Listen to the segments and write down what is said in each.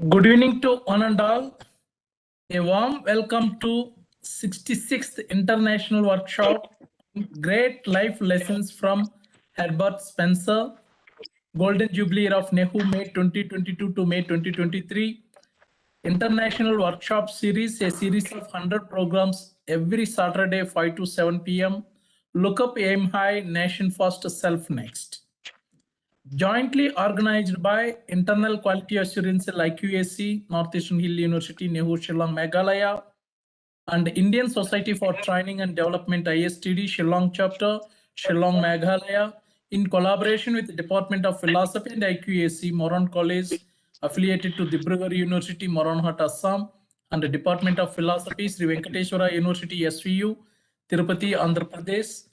Good evening to one and all. A warm welcome to 66th International Workshop, Great Life Lessons from Herbert Spencer, Golden Jubilee Year of NEHU, May 2022 to May 2023. International Workshop Series, a series of 100 programs every Saturday, 5 to 7 p.m. Look up, aim high, nation first, self next. Jointly organized by Internal Quality Assurance IQAC, Northeastern Hill University, NEHU, Shillong, Meghalaya, and Indian Society for Training and Development, ISTD, Shillong chapter, Shillong, Meghalaya, in collaboration with the Department of Philosophy and IQAC, Moran College, affiliated to Dibrugarh University, MORANHAT, ASSAM, and the Department of Philosophy, Sri Venkateswara University, SVU, Tirupati, Andhra Pradesh.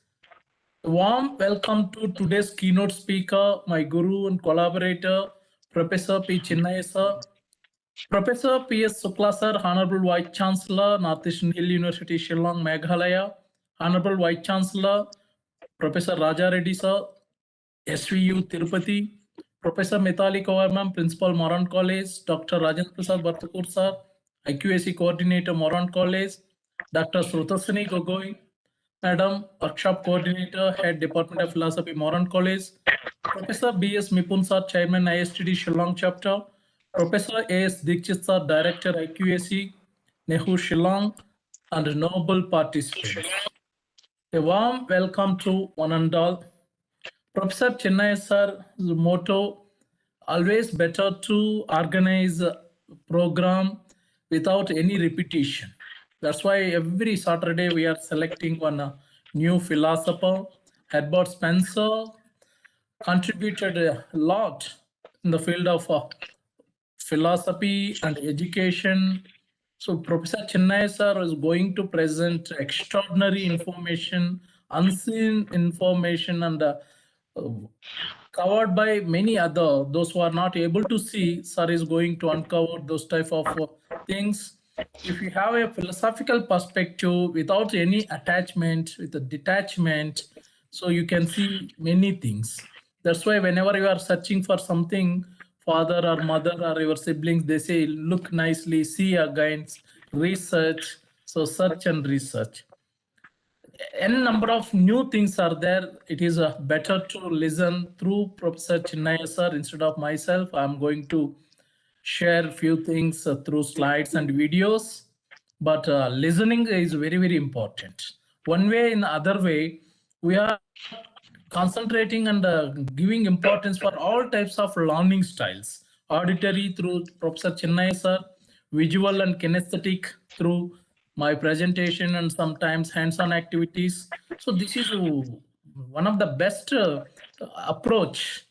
A warm welcome to today's keynote speaker, my guru and collaborator, Professor P. Chinnaya sir. Professor P.S. Sukla sir, Honorable Vice Chancellor, Northeastern Hill University, Shillong, Meghalaya. Honorable Vice Chancellor, Professor Raja Reddy sir, SVU, Tirupati. Professor Mithali Kaur ma'am, Principal, Moran College. Dr. Rajendra Prasad Bartakur sir, IQAC Coordinator, Moran College. Dr. Srutasani Gogoi, Madam, Workshop Coordinator, Head Department of Philosophy, Moran College. Professor B.S. Mipun sir, Chairman, ISTD, Shillong Chapter. Professor A.S. Dikshit sir, Director, IQAC, NEHU, Shillong, and noble participants. A warm welcome to one and all. Professor Chennai sir's motto, always better to organize a program without any repetition. That's why every Saturday we are selecting one new philosopher. Herbert Spencer contributed a lot in the field of philosophy and education. So Professor Chennai sir is going to present extraordinary information, unseen information, and covered by many other, those who are not able to see, sir is going to uncover those type of things. If you have a philosophical perspective without any attachment, with a detachment, so you can see many things. That's why whenever you are searching for something, father or mother or your siblings, they say, look nicely, see again, research. So search and research. N number of new things are there. It is better to listen through Professor Chinnaya sir instead of myself. I'm going to share a few things through slides and videos, but listening is very, very important. One way in the other way, we are concentrating and giving importance for all types of learning styles. Auditory through Professor Chinnaya sir, visual and kinesthetic through my presentation, and sometimes hands-on activities. So this is one of the best approaches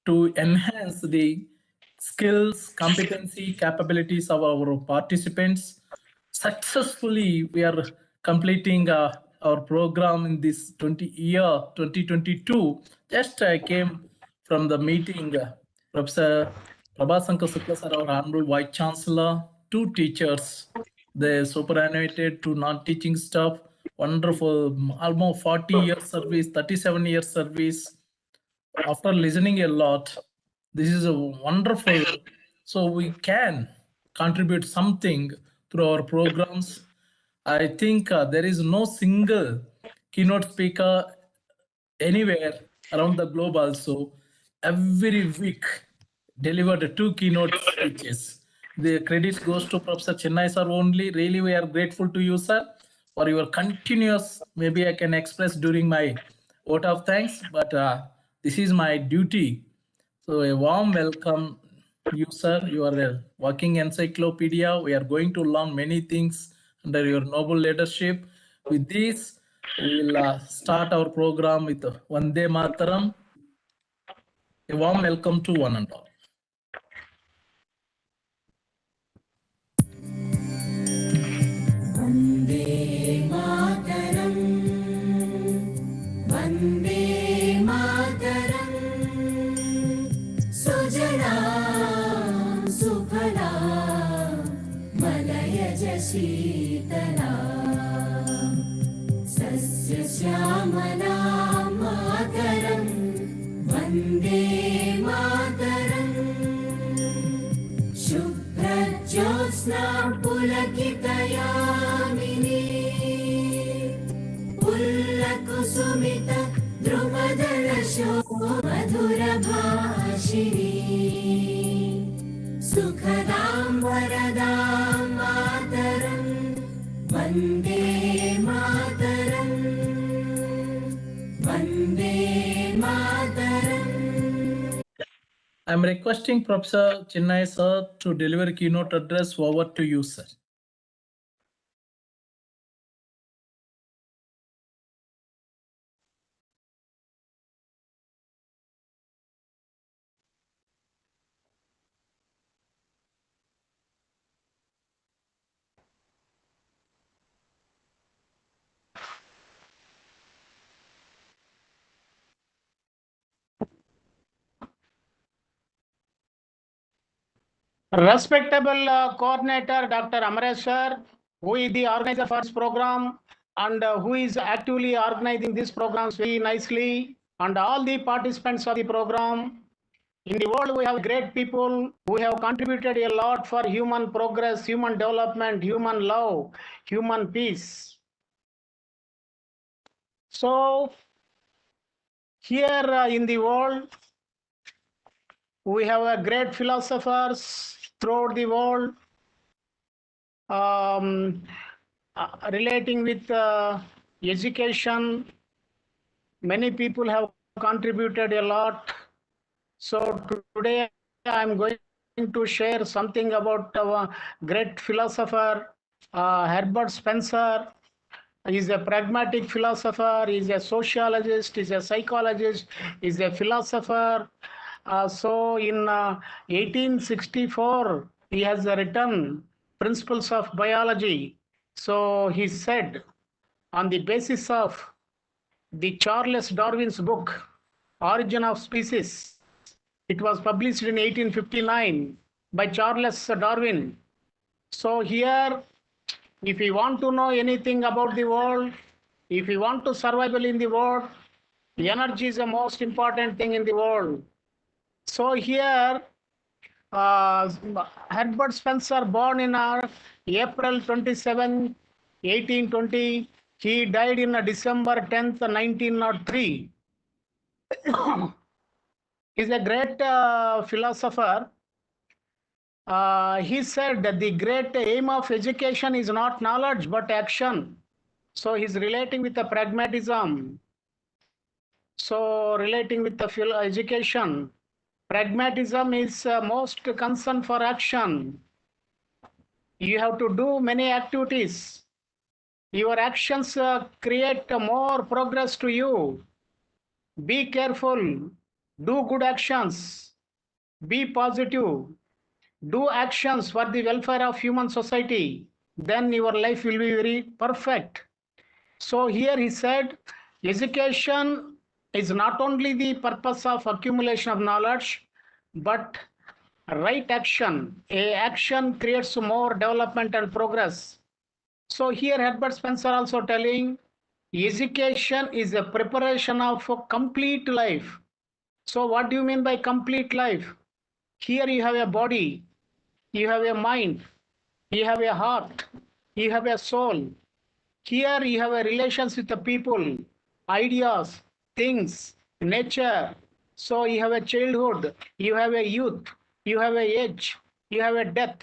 to enhance the skills, competency, capabilities of our participants. Successfully, we are completing our program in this 2022. Just I came from the meeting, Professor Prabhasankar Sukla sir, our Honorable Vice Chancellor, 2 teachers, they superannuated to non-teaching staff, wonderful, almost 40 years service, 37 years service. After listening a lot, this is a wonderful, so we can contribute something through our programs. I think there is no single keynote speaker anywhere around the globe also. Every week delivered 2 keynote speeches. The credit goes to Professor Chennai sir only. Really, we are grateful to you, sir, for your continuous, maybe I can express during my vote of thanks, but this is my duty. So a warm welcome you, sir. You are a walking encyclopedia. We are going to learn many things under your noble leadership. With this, we will start our program with Vande Mataram. A warm welcome to one and all. Vande Mataram, Vande Mataram, Sujalam Sukhalam, Malayaj Sheetalam, Sasya Shyamalam Mataram, Vande Mataram शुभ्रज्योत्स्ना पुलकितयामिनी पुल्लकुसुमित द्रुमदलशो मधुरभाषिणी सुखदां वरदां मातरं Vande Mataram Vande Mataram. I'm requesting Professor Chinnai sir to deliver a keynote address. Over to you, sir. Respectable coordinator Dr. Amresh sir, who is the organizer for this program and who is actively organizing these programs very nicely, and all the participants of the program. In the world, we have great people who have contributed a lot for human progress, human development, human love, human peace. So, here in the world, we have great philosophers throughout the world. Relating with education, many people have contributed a lot. So today I'm going to share something about our great philosopher, Herbert Spencer. He's a pragmatic philosopher, he's a sociologist, he's a psychologist, he's a philosopher. So in 1864, he has written Principles of Biology. So he said, on the basis of the Charles Darwin's book, Origin of Species, it was published in 1859 by Charles Darwin. So here, if you want to know anything about the world, if you want to survive in the world, energy is the most important thing in the world. So here, Herbert Spencer, born in April 27, 1820. He died in December 10th, 1903. He's a great philosopher. He said that the great aim of education is not knowledge but action. So he's relating with the pragmatism. So relating with the education, pragmatism is most concern for action. You have to do many activities. Your actions create more progress to you. Be careful. Do good actions. Be positive. Do actions for the welfare of human society. Then your life will be very perfect. So here he said, education is not only the purpose of accumulation of knowledge, but right action. A action creates more development and progress. So here Herbert Spencer also telling, education is a preparation of a complete life. So what do you mean by complete life? Here you have a body, you have a mind, you have a heart, you have a soul. Here you have a relations with the people, ideas, things, nature. So you have a childhood, you have a youth, you have a age, you have a death.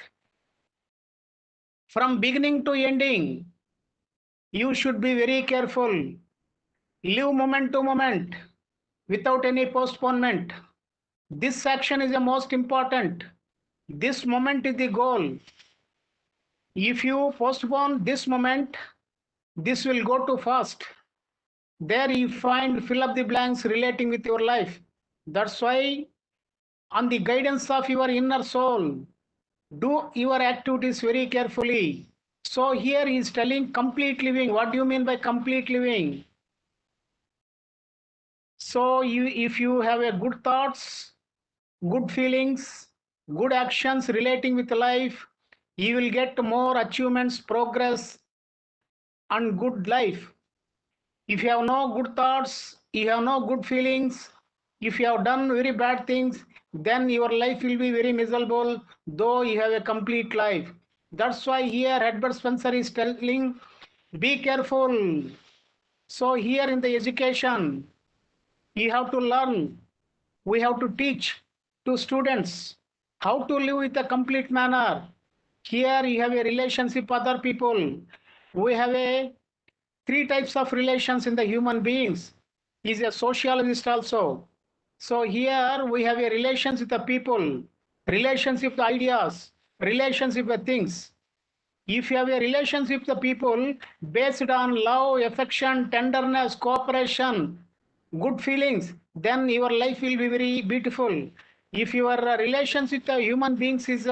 From beginning to ending, you should be very careful. Live moment to moment without any postponement. This action is the most important. This moment is the goal. If you postpone this moment, this will go too fast. There you fill up the blanks relating with your life. That's why, on the guidance of your inner soul, do your activities very carefully. So here he is telling complete living. What do you mean by complete living? So if you have a good thoughts, good feelings, good actions relating with life, you will get more achievements, progress, and good life. If you have no good thoughts, you have no good feelings, If you have done very bad things, then your life will be very miserable, though you have a complete life. That's why here Herbert Spencer is telling, be careful. So here in the education, you have to learn. We have to teach to students how to live with a complete manner. Here you have a relationship with other people. We have a three types of relations in the human beings. He's a sociologist also. So here we have a relations with the people, relationship with ideas, relationship with things. If you have a relationship with the people based on love, affection, tenderness, cooperation, good feelings, then your life will be very beautiful. If your relations with the human beings is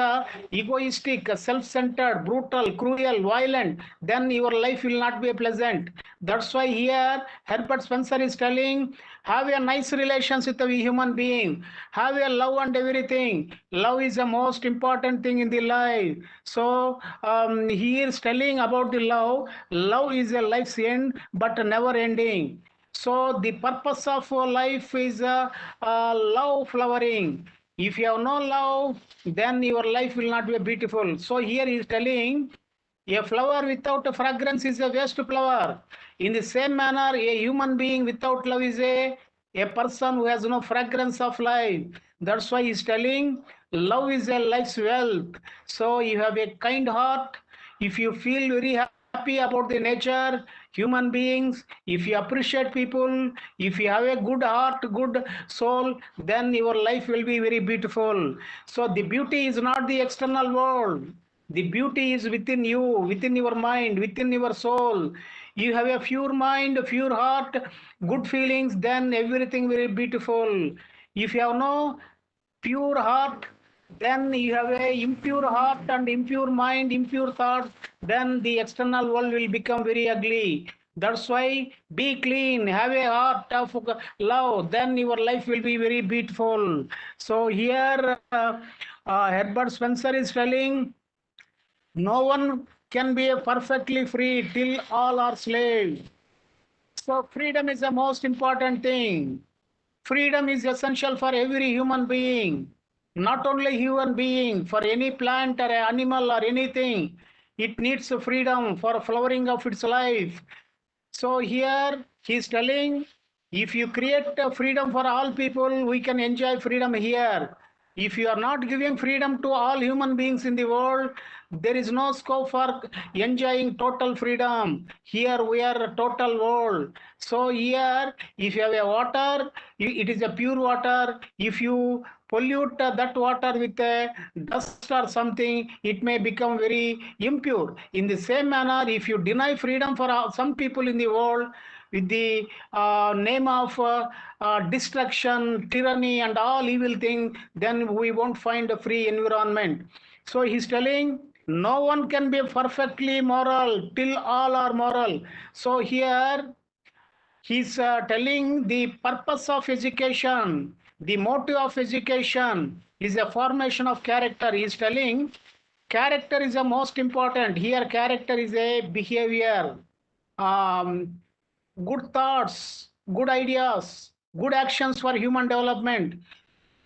egoistic, self-centered, brutal, cruel, violent, then your life will not be pleasant. That's why here Herbert Spencer is telling, have a nice relations with the human being, have a love and everything. Love is the most important thing in the life. So he is telling about the love. Love is a life's end, but never ending. So the purpose of life is love flowering. If you have no love, then your life will not be beautiful. So here he is telling, a flower without a fragrance is a waste flower. In the same manner, a human being without love is a person who has no fragrance of life. That's why he's telling, love is a life's wealth. So you have a kind heart. If you feel very happy about the nature, human beings, if you appreciate people, if you have a good heart, good soul, then your life will be very beautiful. So the beauty is not the external world. The beauty is within you, within your mind, within your soul. You have a pure mind, a pure heart, good feelings, then everything will be beautiful. If you have no pure heart, then you have a impure heart and impure mind, impure thoughts, then the external world will become very ugly. That's why be clean, have a heart of love, then your life will be very beautiful. So here Herbert Spencer is telling, no one can be perfectly free till all are slaves. So freedom is the most important thing. Freedom is essential for every human being, not only human being, for any plant or animal or anything. It needs freedom for flowering of its life. So here he is telling, if you create freedom for all people, we can enjoy freedom here. If you are not giving freedom to all human beings in the world, there is no scope for enjoying total freedom. Here we are a total world. So here, if you have a water, it is a pure water. If you pollute that water with a dust or something, it may become very impure. In the same manner, if you deny freedom for some people in the world with the name of destruction, tyranny, and all evil things, then we won't find a free environment. So he's telling, no one can be perfectly moral till all are moral. So here he's telling the purpose of education, the motive of education is a formation of character. He's telling character is the most important. Here, character is a behavior, um, good thoughts, good ideas, good actions for human development.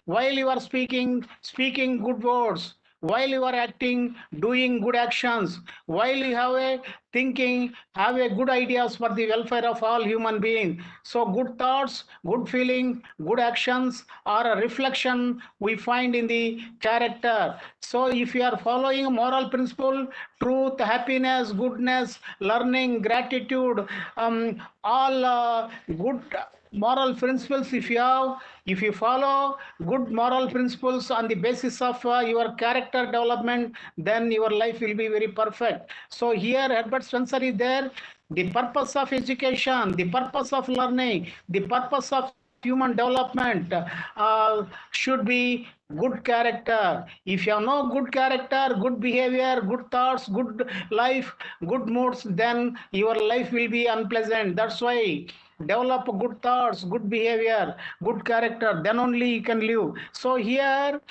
While you are speaking good words, while you are acting, doing good actions, while you have a thinking, have a good ideas for the welfare of all human beings. So good thoughts, good feeling, good actions are a reflection we find in the character. So if you are following moral principle, truth, happiness, goodness, learning, gratitude, all good moral principles, if you follow good moral principles on the basis of your character development, then your life will be very perfect. So here Herbert Spencer is there, the purpose of education, the purpose of learning, the purpose of human development should be good character. If you have no good character, good behavior, good thoughts, good life, good moods, then your life will be unpleasant. That's why develop good thoughts, good behavior, good character, then only you can live. So here,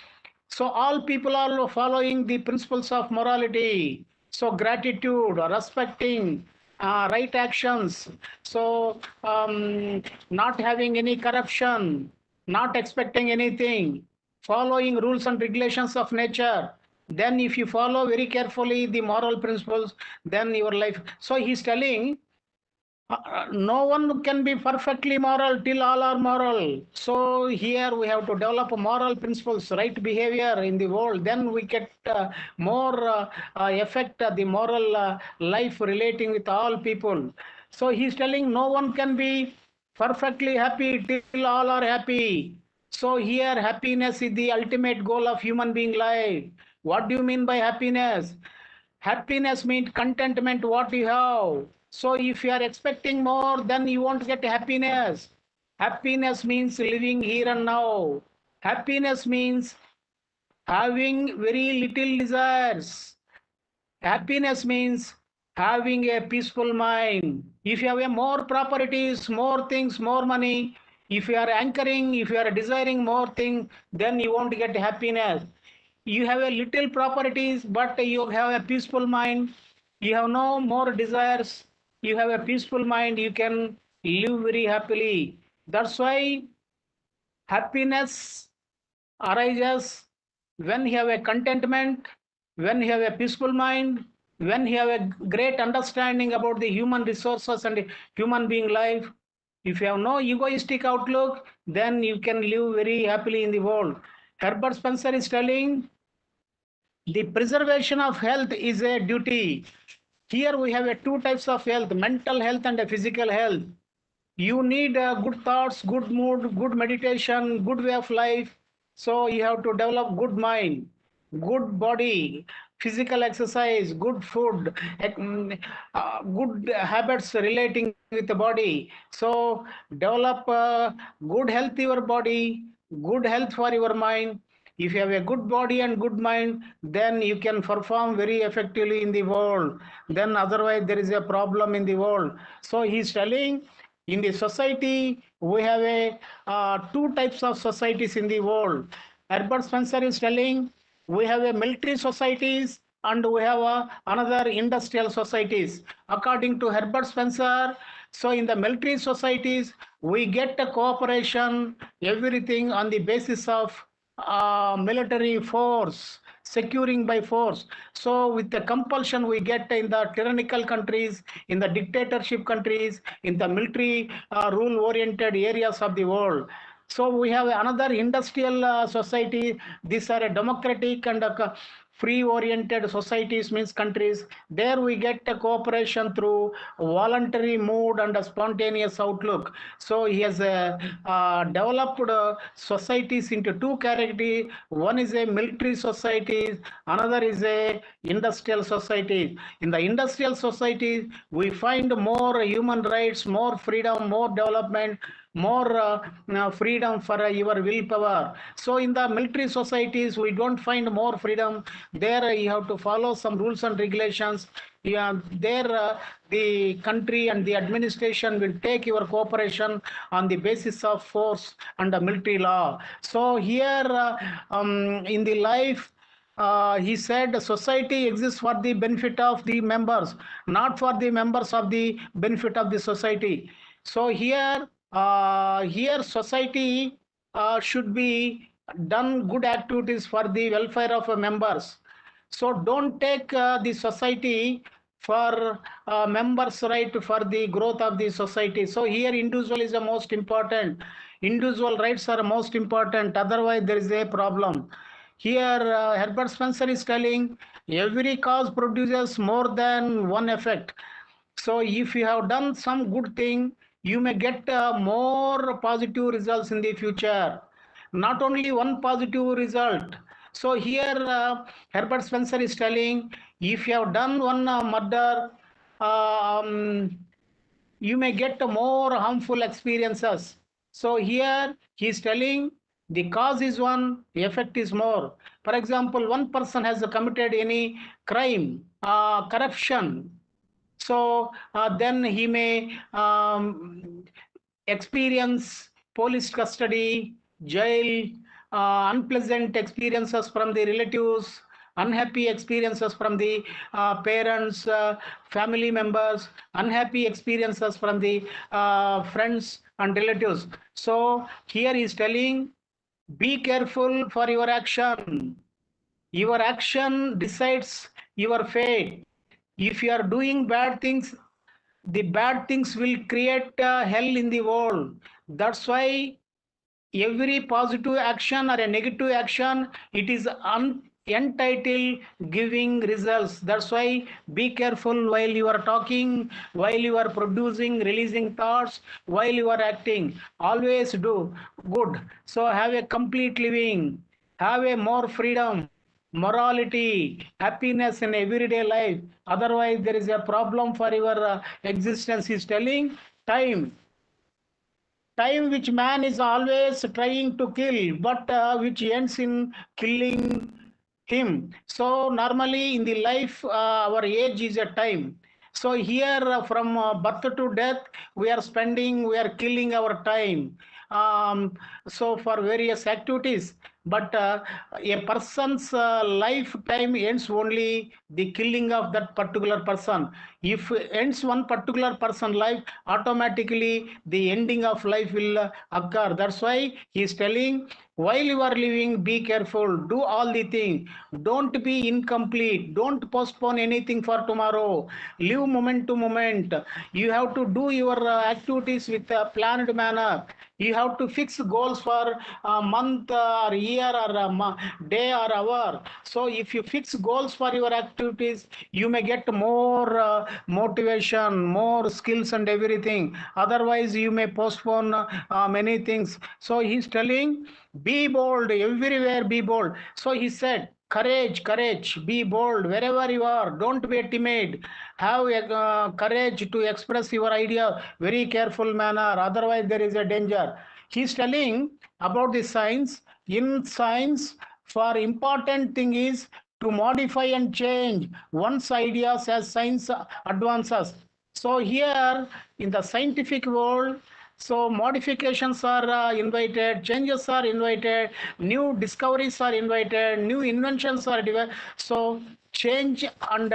so all people are following the principles of morality. So gratitude, respecting, right actions. So not having any corruption, not expecting anything, following rules and regulations of nature. Then if you follow very carefully the moral principles, then your life. So he's telling no one can be perfectly moral till all are moral. So here we have to develop moral principles, right behavior in the world. Then we get more effect the moral life relating with all people. So he's telling no one can be perfectly happy till all are happy. So here happiness is the ultimate goal of human being life. What do you mean by happiness? Happiness means contentment what you have. So if you are expecting more, then you won't get happiness. Happiness means living here and now. Happiness means having very little desires. Happiness means having a peaceful mind. If you have a more properties, more things, more money, if you are anchoring, if you are desiring more things, then you won't get happiness. You have a little properties, but you have a peaceful mind. You have no more desires. You have a peaceful mind. You can live very happily. That's why happiness arises when you have a contentment, when you have a peaceful mind, when you have a great understanding about the human resources and human being life. If you have no egoistic outlook, then you can live very happily in the world. Herbert Spencer is telling the preservation of health is a duty. Here we have two types of health, mental health and physical health. You need good thoughts, good mood, good meditation, good way of life. So you have to develop good mind, good body, physical exercise, good food, good habits relating with the body. So develop good health your body, good health for your mind. If you have a good body and good mind, then you can perform very effectively in the world. Then otherwise there is a problem in the world. So he's telling in the society, we have two types of societies in the world. Herbert Spencer is telling we have a military societies and we have another industrial societies. According to Herbert Spencer, so in the military societies, we get a cooperation, everything on the basis of military force, securing by force. So with the compulsion we get in the tyrannical countries, in the dictatorship countries, in the military rule oriented areas of the world. So we have another industrial society. These are a democratic and free oriented societies, means countries. There we get a cooperation through voluntary mood and a spontaneous outlook. So he has developed societies into two categories. One is a military society, another is a industrial society. In the industrial society, we find more human rights, more freedom, more development, more freedom for your willpower. So in the military societies, we don't find more freedom. There you have to follow some rules and regulations. There the country and the administration will take your cooperation on the basis of force and the military law. So here in the life, he said society exists for the benefit of the members, not for the members of the benefit of the society. So here society should be done good activities for the welfare of members. So don't take the society for members' right for the growth of the society. So here individual is the most important. Individual rights are most important. Otherwise there is a problem. Here Herbert Spencer is telling every cause produces more than one effect. So if you have done some good thing, you may get more positive results in the future. Not only one positive result. So here Herbert Spencer is telling if you have done one murder, you may get more harmful experiences. So here he is telling the cause is one, the effect is more. For example, one person has committed any crime, corruption. So then he may experience police custody, jail, unpleasant experiences from the relatives, unhappy experiences from the parents, family members, unhappy experiences from the friends and relatives. So here he is telling, be careful for your action. Your action decides your fate. If you are doing bad things, the bad things will create hell in the world. That's why every positive action or a negative action, it is entitled giving results. That's why be careful while you are talking, while you are producing, releasing thoughts, while you are acting. Always do good. So have a complete living, have a more freedom, morality, happiness in everyday life. Otherwise there is a problem for your existence. He's telling time which man is always trying to kill, but which ends in killing him. So normally in the life, our age is a time. So here from birth to death, we are killing our time. So for various activities, but a person's lifetime ends only the killing of that particular person. If ends one particular person life, automatically the ending of life will occur. That's why he is telling, while you are living, be careful, do all the things, don't be incomplete, don't postpone anything for tomorrow, live moment to moment. You have to do your activities with a planned manner. You have to fix goals for a month or year or a day or hour. So if you fix goals for your activities, you may get more motivation, more skills and everything. Otherwise you may postpone many things. So he's telling, be bold, everywhere be bold. So he said, courage, be bold wherever you are, don't be timid, have courage to express your idea very careful manner, otherwise there is a danger. He's telling about the science. In science, for important thing is to modify and change one's ideas as science advances. So here in the scientific world, so modifications are invited, changes are invited, new discoveries are invited, new inventions are so change and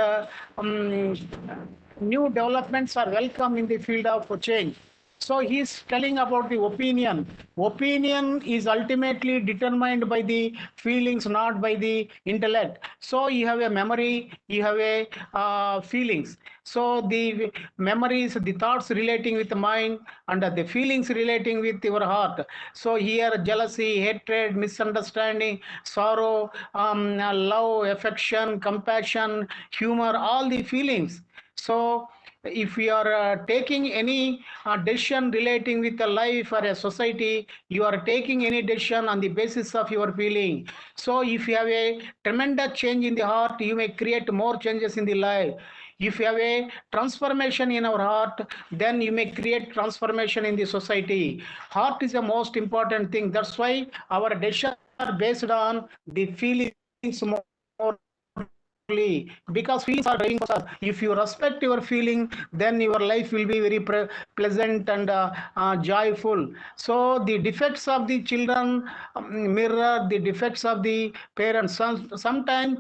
new developments are welcome in the field of change. So he is telling about the opinion. Opinion is ultimately determined by the feelings, not by the intellect. So you have a memory, you have a feelings. So the memories, the thoughts relating with the mind, and the feelings relating with your heart. So here jealousy, hatred, misunderstanding, sorrow, love, affection, compassion, humor, all the feelings. So if you are taking any decision relating with a life or a society, you are taking any decision on the basis of your feeling. So if you have a tremendous change in the heart, you may create more changes in the life. If you have a transformation in our heart, then you may create transformation in the society. Heart is the most important thing. That's why our decisions are based on the feelings mostly, because feelings are driving us. If you respect your feeling, then your life will be very pleasant and joyful. So the defects of the children mirror the defects of the parents. Sometimes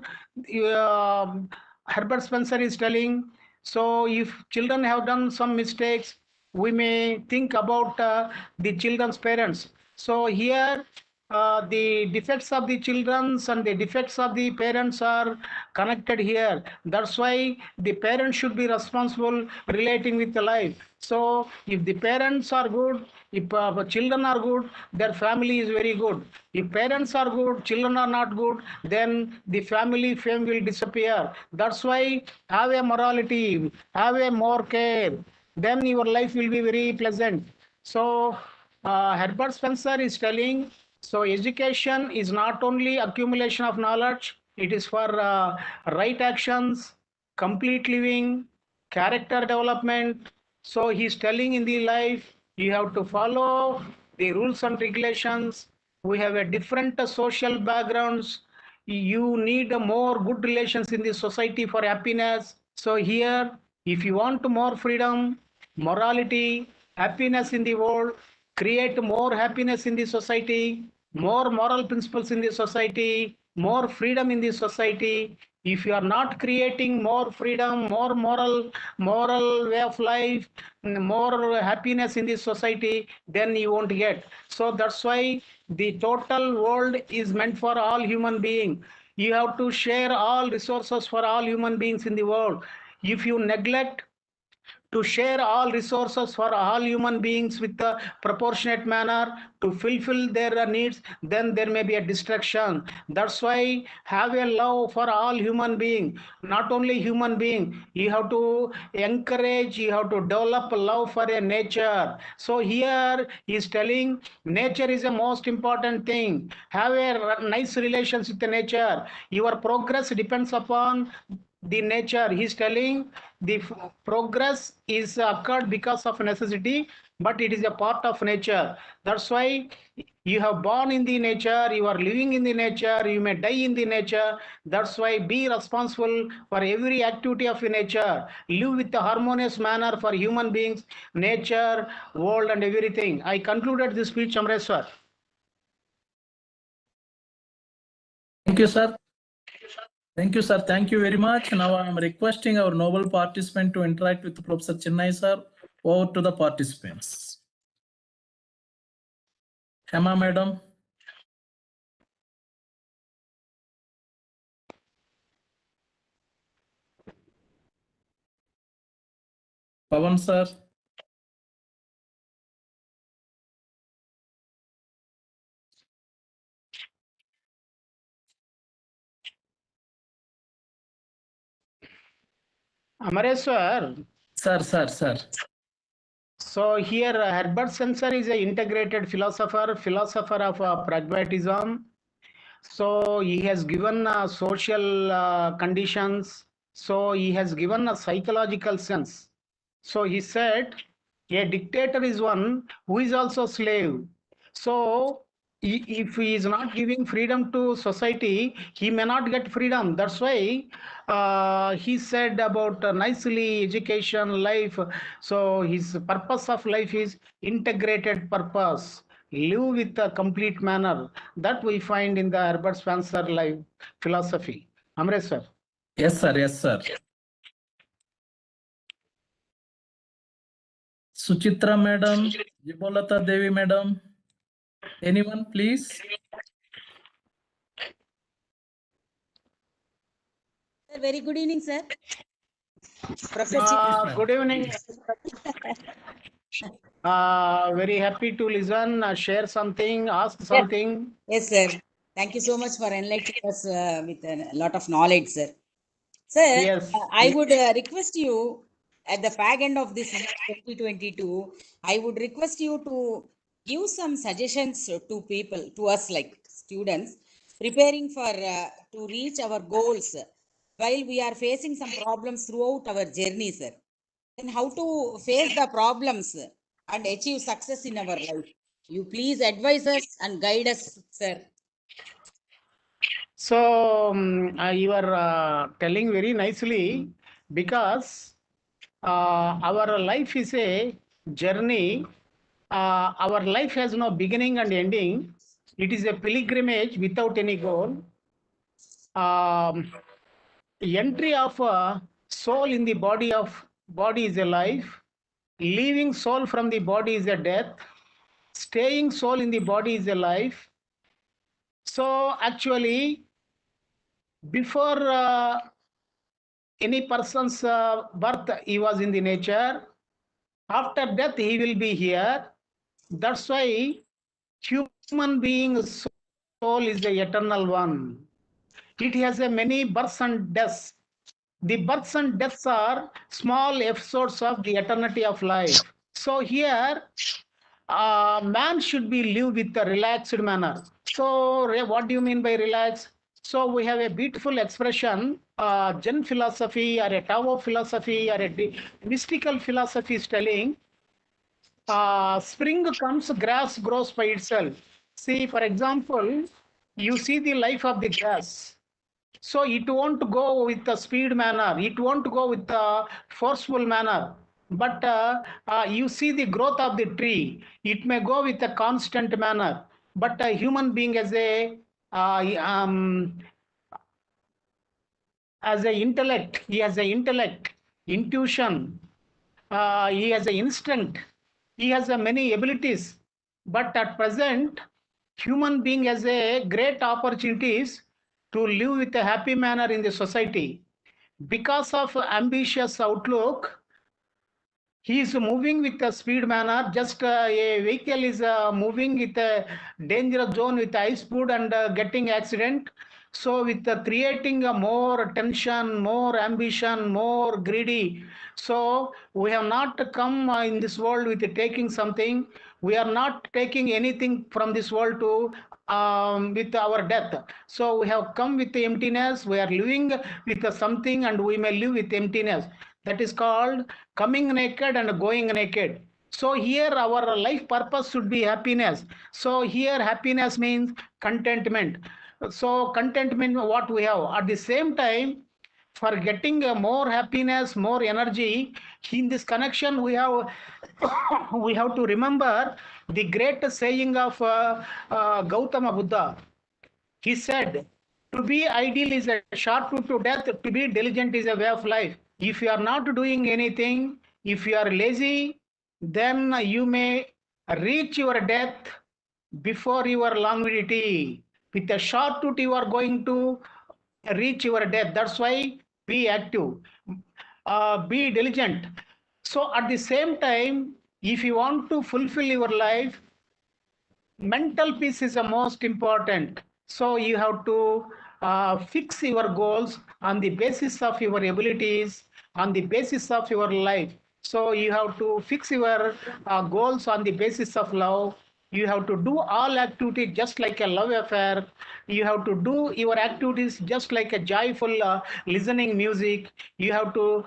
Herbert Spencer is telling, so if children have done some mistakes, we may think about the children's parents. So here the defects of the children and the defects of the parents are connected here. That's why the parents should be responsible relating with the life. So if the parents are good, if children are good, their family is very good. If parents are good, children are not good, then the family fame will disappear. That's why have a morality, have a more care, then your life will be very pleasant. So Herbert Spencer is telling, so education is not only accumulation of knowledge, it is for right actions, complete living, character development. So he's telling in the life, you have to follow the rules and regulations. We have a different social backgrounds. You need a more good relations in the society for happiness. So here, if you want more freedom, morality, happiness in the world, create more happiness in the society, more moral principles in the society, more freedom in the society. If you are not creating more freedom, more moral way of life, more happiness in the society, then you won't get. So that's why the total world is meant for all human beings. You have to share all resources for all human beings in the world. If you neglect to share all resources for all human beings with a proportionate manner to fulfill their needs, then there may be a destruction. That's why have a love for all human beings, not only human being. You have to encourage, you have to develop love for a nature. So here he is telling nature is the most important thing. Have a nice relations with the nature. Your progress depends upon the nature. He's telling the progress is occurred because of necessity, but it is a part of nature. That's why you have born in the nature, you are living in the nature, you may die in the nature. That's why be responsible for every activity of the nature. Live with a harmonious manner for human beings, nature, world, and everything. I concluded this speech, Amreshwar. Thank you, sir. Thank you, sir. Thank you very much. Now I am requesting our noble participant to interact with Professor Chennai, sir. Over to the participants. Hema, madam. Pawan, sir. Amreshwar. Sir. So here Herbert Spencer is an integrated philosopher of pragmatism. So he has given social conditions. So he has given a psychological sense. So he said, a dictator is one who is also slave. So if he is not giving freedom to society, he may not get freedom. That's why he said about nicely education, life. So his purpose of life is integrated purpose. Live with a complete manner. That we find in the Herbert Spencer life philosophy. Amresh sir. Yes, sir. Suchitra, madam. Jibolata Devi, madam. Anyone, please? Very good evening, sir. Professor Good evening. Very happy to listen, share something, ask something. Yes, sir. Thank you so much for enlightening us with a lot of knowledge, sir. Sir, Yes. I would request you at the fag end of this year 2022, I would request you to give some suggestions to people, to us like students, preparing for to reach our goals while we are facing some problems throughout our journey, sir. Then how to face the problems and achieve success in our life. You please advise us and guide us, sir. So you are telling very nicely because our life is a journey. Our life has no beginning and ending. It is a pilgrimage without any goal. Entry of a soul in the body is a life. Leaving soul from the body is a death. Staying soul in the body is a life. So actually, before any person's birth, he was in the nature. After death, he will be here. That's why human being's soul is the eternal one. It has a many births and deaths. The births and deaths are small episodes of the eternity of life. So here, man should be live with a relaxed manner. So what do you mean by relax? So we have a beautiful expression, Zen philosophy or a Tao philosophy or a mystical philosophy is telling, spring comes, grass grows by itself. See, for example, you see the life of the grass. So it won't go with a speed manner. It won't go with a forceful manner. But you see the growth of the tree. It may go with a constant manner. But a human being as a intellect, he has an intellect, intuition, he has an instinct, he has many abilities. But at present, human being has a great opportunities to live with a happy manner in the society. Because of ambitious outlook, he is moving with a speed manner. Just a vehicle is moving with a dangerous zone with high speed and getting accident. So with creating a more tension, more ambition, more greedy. So we have not come in this world with taking something. We are not taking anything from this world to with our death. So we have come with the emptiness. We are living with something, and we may live with emptiness. That is called coming naked and going naked. So here our life purpose should be happiness. So here happiness means contentment. So contentment what we have. At the same time, for getting more happiness, more energy, in this connection we have we have to remember the great saying of Gautama Buddha. He said, to be ideal is a short route to death, to be diligent is a way of life. If you are not doing anything, if you are lazy, then you may reach your death before your longevity. With a short route, you are going to reach your death. That's why be active, be diligent. So at the same time, if you want to fulfill your life, mental peace is the most important. So you have to fix your goals on the basis of your abilities, on the basis of your life. So you have to fix your goals on the basis of love. You have to do all activities just like a love affair. You have to do your activities just like a joyful listening music. You have to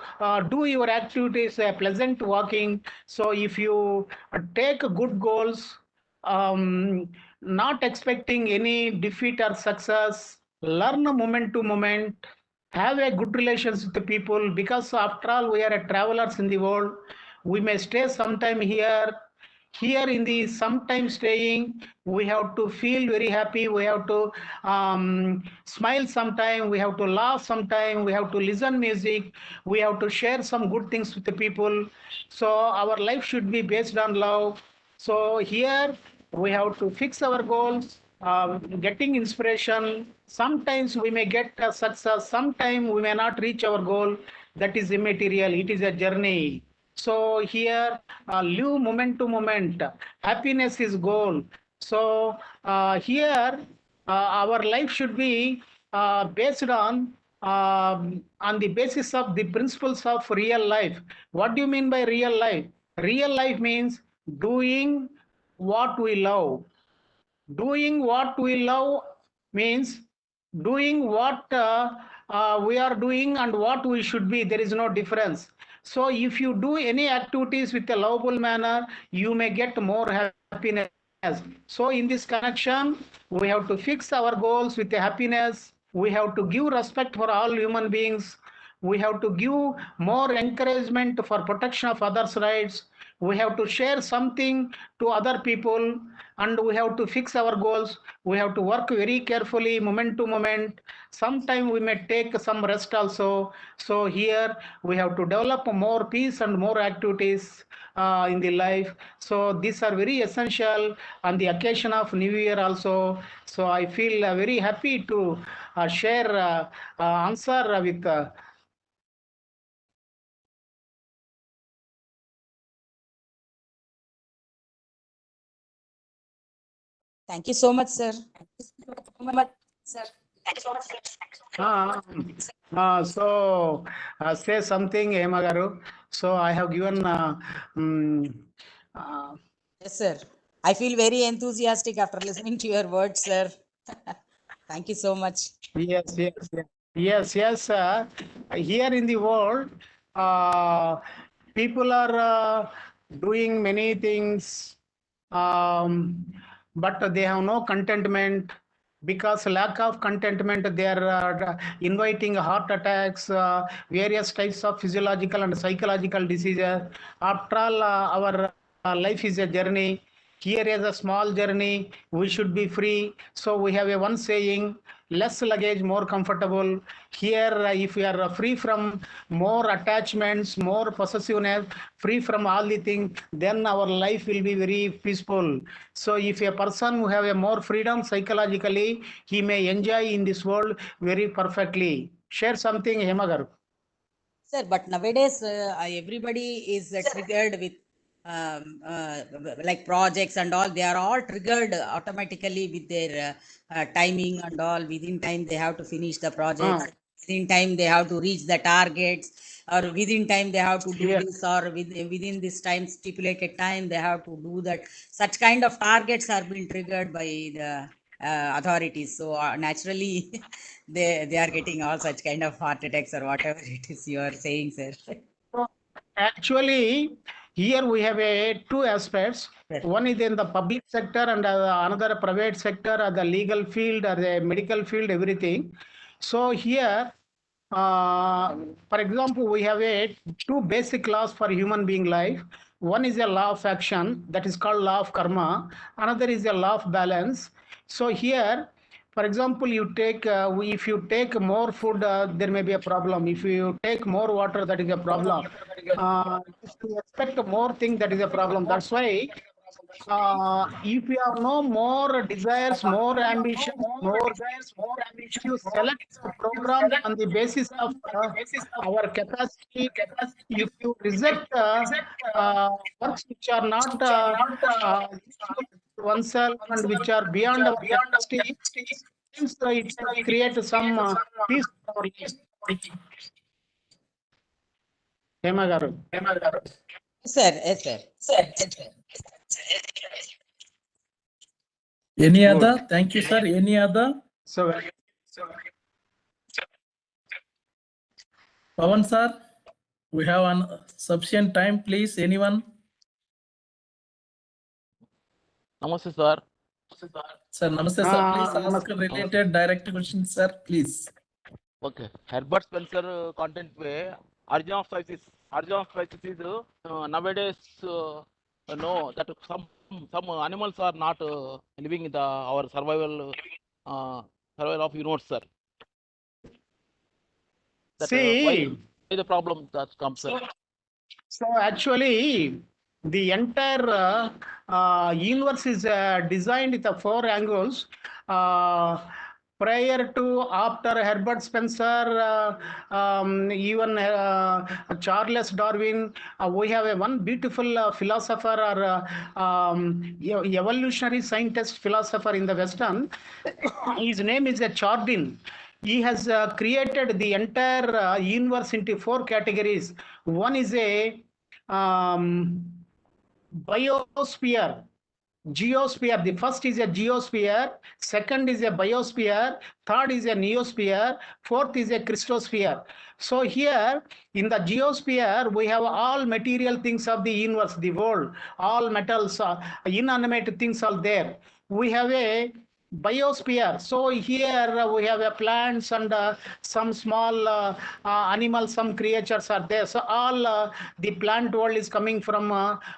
do your activities pleasant walking. So if you take good goals, not expecting any defeat or success, learn moment to moment, have a good relations with the people, because after all we are a travelers in the world. We may stay sometime here in the sometime staying, we have to feel very happy, we have to smile sometime, we have to laugh sometime, we have to listen music, we have to share some good things with the people. So our life should be based on love. So here we have to fix our goals, getting inspiration. Sometimes we may get a success, sometimes we may not reach our goal. That is immaterial, it is a journey. So here, live moment to moment. Happiness is goal. So here, our life should be based on the basis of the principles of real life. What do you mean by real life? Real life means doing what we love. Doing what we love means doing what we are doing and what we should be. There is no difference. So if you do any activities with a lovable manner, you may get more happiness. So in this connection, we have to fix our goals with happiness. We have to give respect for all human beings. We have to give more encouragement for protection of others' rights. We have to share something to other people, and we have to fix our goals. We have to work very carefully, moment to moment. Sometimes we may take some rest also. So here we have to develop more peace and more activities in the life. So these are very essential on the occasion of New Year also. So I feel very happy to share answer with Thank you so much, sir. so say something, Hema Garu. So I have given Yes, sir. I feel very enthusiastic after listening to your words, sir. Thank you so much. yes. Here in the world, people are doing many things, but they have no contentment. Because lack of contentment, they are inviting heart attacks, various types of physiological and psychological diseases. After all, our life is a journey. Here is a small journey, we should be free. So we have a one saying, less luggage, more comfortable. Here, if we are free from more attachments, more possessiveness, free from all the things, then our life will be very peaceful. So if a person who have a more freedom psychologically, he may enjoy in this world very perfectly. Share something, Hemagar. Sir, but nowadays everybody is triggered with like projects and all. They are all triggered automatically with their timing and all. Within time they have to finish the projects. Within time they have to reach the targets, or within time they have to do Yes. this, or within this time stipulated time they have to do that. Such kind of targets are being triggered by the authorities. So naturally they are getting all such kind of heart attacks or whatever it is you are saying, sir. So actually, here we have two aspects. Yes. One is in the public sector and another private sector, or the legal field or the medical field, everything. So here, for example, we have two basic laws for human being life. One is a law of action, that is called law of karma. Another is a law of balance. So here, for example, you take if you take more food, there may be a problem. If you take more water, that is a problem. If you expect more things, that is a problem. That's why if you have no more desires, more ambition, if you select the program on the basis of our capacity, if you reject works which are not useful to oneself and which are beyond our capacity, seems it may create some peace in our life. Hema garu. Sir, yes, sir. Any Good. other? Thank you, sir. Any other? So, Pawan, sir, we have sufficient time, please. Anyone? Namaste, sir. Sir, namaste, sir. Please ask namaste. a related direct question, sir, please. Okay. Herbert Spencer content way. Origin of species is nowadays know that some animals are not living in our survival of universe, sir. That, See, why the problem that comes, sir? So actually, the entire universe is designed with the four angles. Prior to, after Herbert Spencer, even Charles Darwin, we have one beautiful philosopher or evolutionary scientist philosopher in the Western. His name is Chardin. He has created the entire universe into four categories. One is a biosphere, geosphere. The first is a geosphere, second is a biosphere, third is a neosphere, fourth is a Christosphere. So here in the geosphere, we have all material things of the universe, the world, all metals, inanimate things are there. We have a biosphere. So here we have a plants and some small animals, some creatures are there. So all the plant world is coming from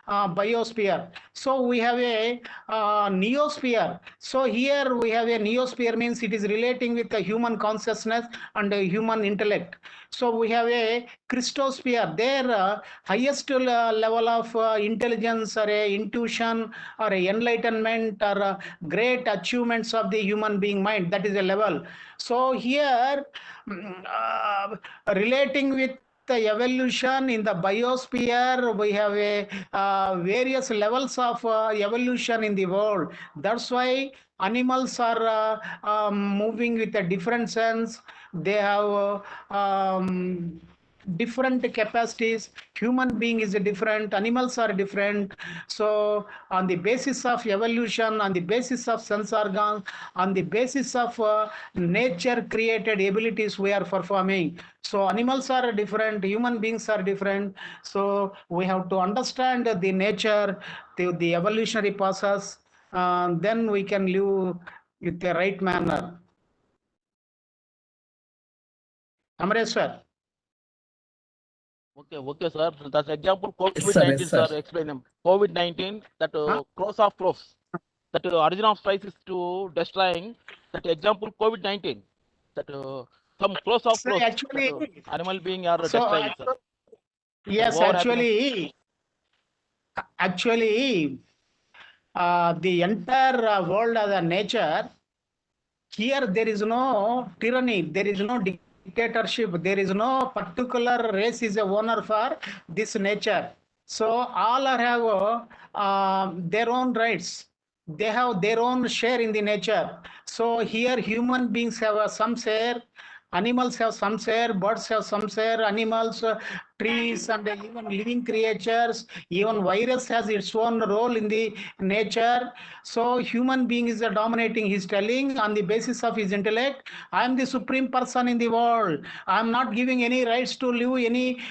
biosphere. So we have a neosphere. So here we have a neosphere, means it is relating with the human consciousness and human intellect. So we have a Christosphere. Their highest level of intelligence or intuition or enlightenment or great achievements of the human being mind. That is a level. So here relating with the evolution in the biosphere, we have a various levels of evolution in the world. That's why animals are moving with a different sense. They have different capacities. Human being is different, animals are different. So on the basis of evolution, on the basis of sense organs, on the basis of nature created abilities we are performing. So animals are different, human beings are different. So we have to understand the nature, the evolutionary process, then we can live with the right manner. Amreshwar. Okay, sir. That's example Yes, sir. COVID-19, Yes, sir. sir. Explain them. COVID-19, that close of close. That origin of spice is to destroying. That example COVID-19. That some close of So close. actually, That animal being are so destroying, sir. yes, Over happiness. actually, the entire world as a nature, here there is no tyranny, there is no dictatorship, there is no particular race is a owner for this nature. So all are have their own rights. They have their own share in the nature. So here human beings have some share, animals have some share, birds have some share, animals, trees, and even living creatures. Even virus has its own role in the nature. So human being is dominating. He's telling on the basis of his intellect, I am the supreme person in the world. I am not giving any rights to live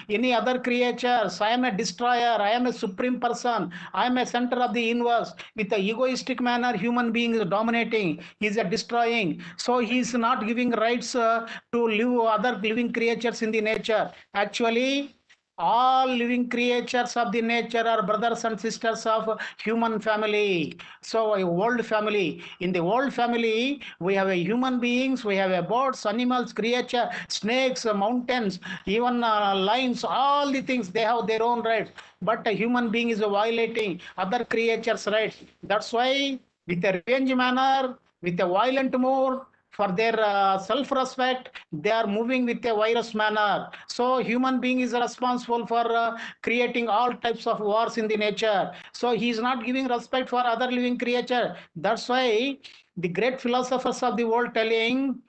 any other creatures. I am a destroyer. I am a supreme person. I am a center of the universe. With the egoistic manner, human being is dominating. He is destroying. So he is not giving rights to live other living creatures in the nature. Actually, all living creatures of the nature are brothers and sisters of human family. So a world family. In the world family, we have a human beings, we have a birds, animals, creature, snakes, mountains, even lions, all the things, they have their own rights. But a human being is violating other creatures' rights. That's why with a revenge manner, with a violent mode, for their self-respect, they are moving with a virus manner. So human being is responsible for creating all types of wars in the nature. So he is not giving respect for other living creature. That's why the great philosophers of the world telling,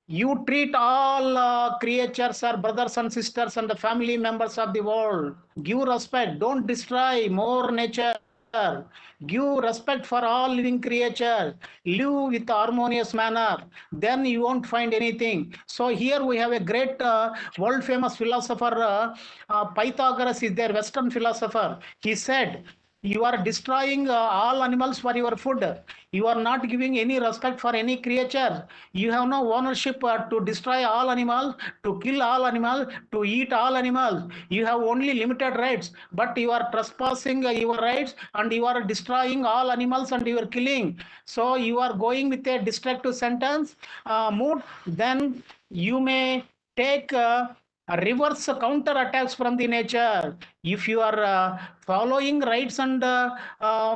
you treat all creatures are brothers and sisters and the family members of the world. Give respect. Don't destroy more nature. Give respect for all living creatures. Live with harmonious manner. Then you won't find anything. So here we have a great world famous philosopher, Pythagoras is their Western philosopher. He said, you are destroying all animals for your food. You are not giving any respect for any creature. You have no ownership to destroy all animals, to kill all animals, to eat all animals. You have only limited rights, but you are trespassing your rights and you are destroying all animals and you are killing. So you are going with a destructive sentence mood. Then you may take reverse counter attacks from the nature. If you are following rights and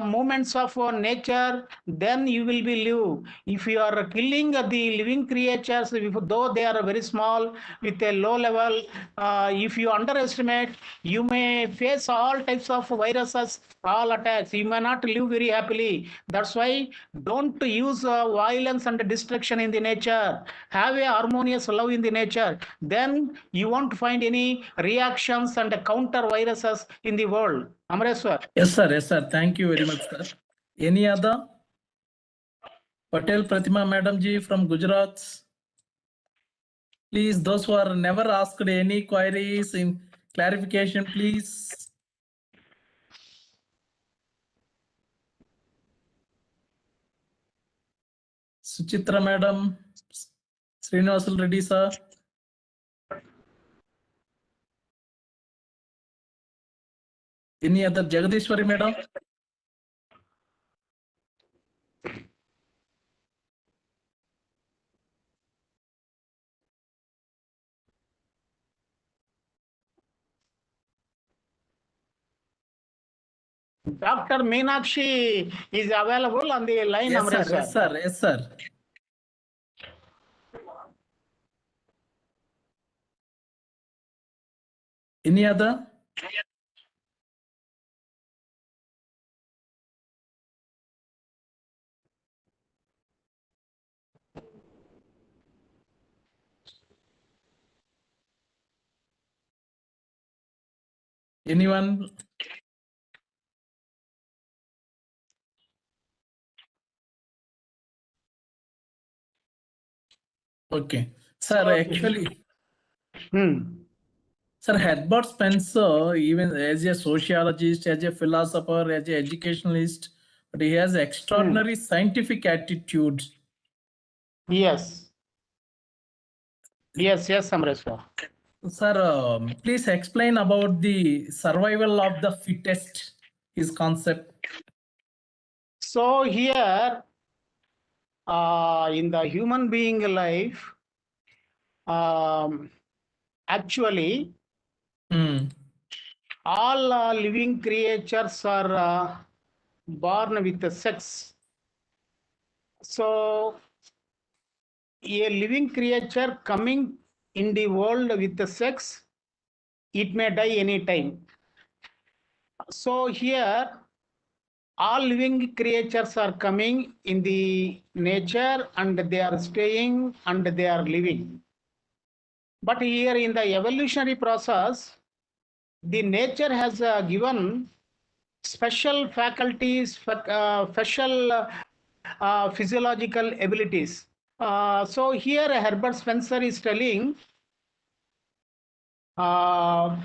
movements of nature, then you will be live. If you are killing the living creatures, though they are very small with a low level, if you underestimate, you may face all types of viruses, all attacks. You may not live very happily. That's why don't use violence and destruction in the nature. Have a harmonious love in the nature. Then you won't find any reactions and counter viruses in the world. Amreswar. Yes, sir. Yes, sir. Thank you very much, sir. Any other? Patel Pratima Madam Ji from Gujarat. Please, those who are never asked any queries in clarification, please. Suchitra Madam, Srinivasal Reddy sir. Any other? Jagadishwari Madam? Dr. Meenakshi is available on the line. Yes, sir. Amreswar. Yes, sir. Yes, sir. Any other? Anyone? Okay. Sir, actually, Sir, Herbert Spencer, even as a sociologist, as a philosopher, as an educationalist, but he has extraordinary scientific attitude. Yes. Yes, Amreswar. Sir, please explain about the survival of the fittest, his concept. So here, in the human being life, actually, all living creatures are born with the sex. So a living creature coming in the world with the sex, it may die anytime. So here, all living creatures are coming in the nature and they are staying and they are living. But here in the evolutionary process, the nature has given special faculties, special physiological abilities. So here Herbert Spencer is telling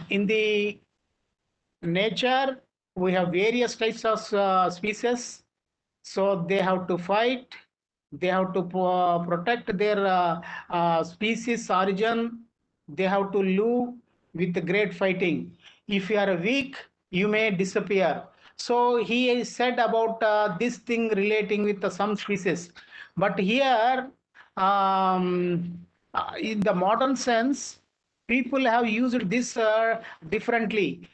in the nature we have various types of species. So they have to fight, they have to protect their species origin, they have to live with great fighting. If you are weak, you may disappear. So he said about this thing relating with some species. But here, in the modern sense, people have used this differently.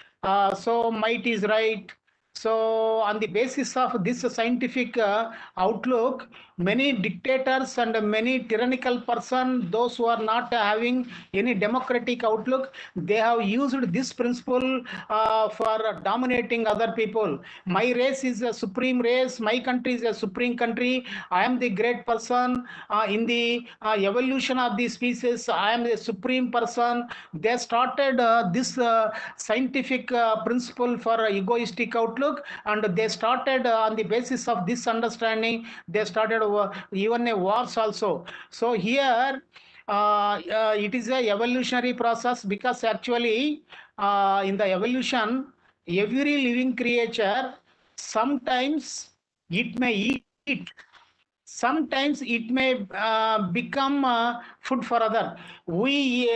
So might is right. So on the basis of this scientific outlook, many dictators and many tyrannical persons, those who are not having any democratic outlook, they have used this principle for dominating other people. My race is a supreme race, my country is a supreme country, I am the great person. In the evolution of the species, I am the supreme person. They started this scientific principle for egoistic outlook, and they started on the basis of this understanding, they started even a wars also. So here it is a evolutionary process, because actually in the evolution, every living creature, sometimes it may eat, sometimes it may become food for other. We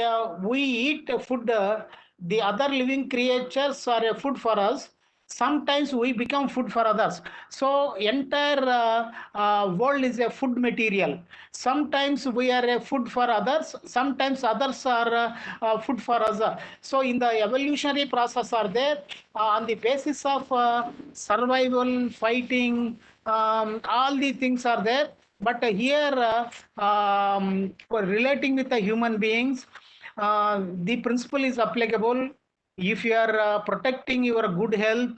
eat food, the other living creatures are a food for us. Sometimes we become food for others. So entire world is a food material. Sometimes we are a food for others, sometimes others are food for us. So in the evolutionary process are there, on the basis of survival, fighting, all the things are there. But here, for relating with the human beings, the principle is applicable. If you are protecting your good health,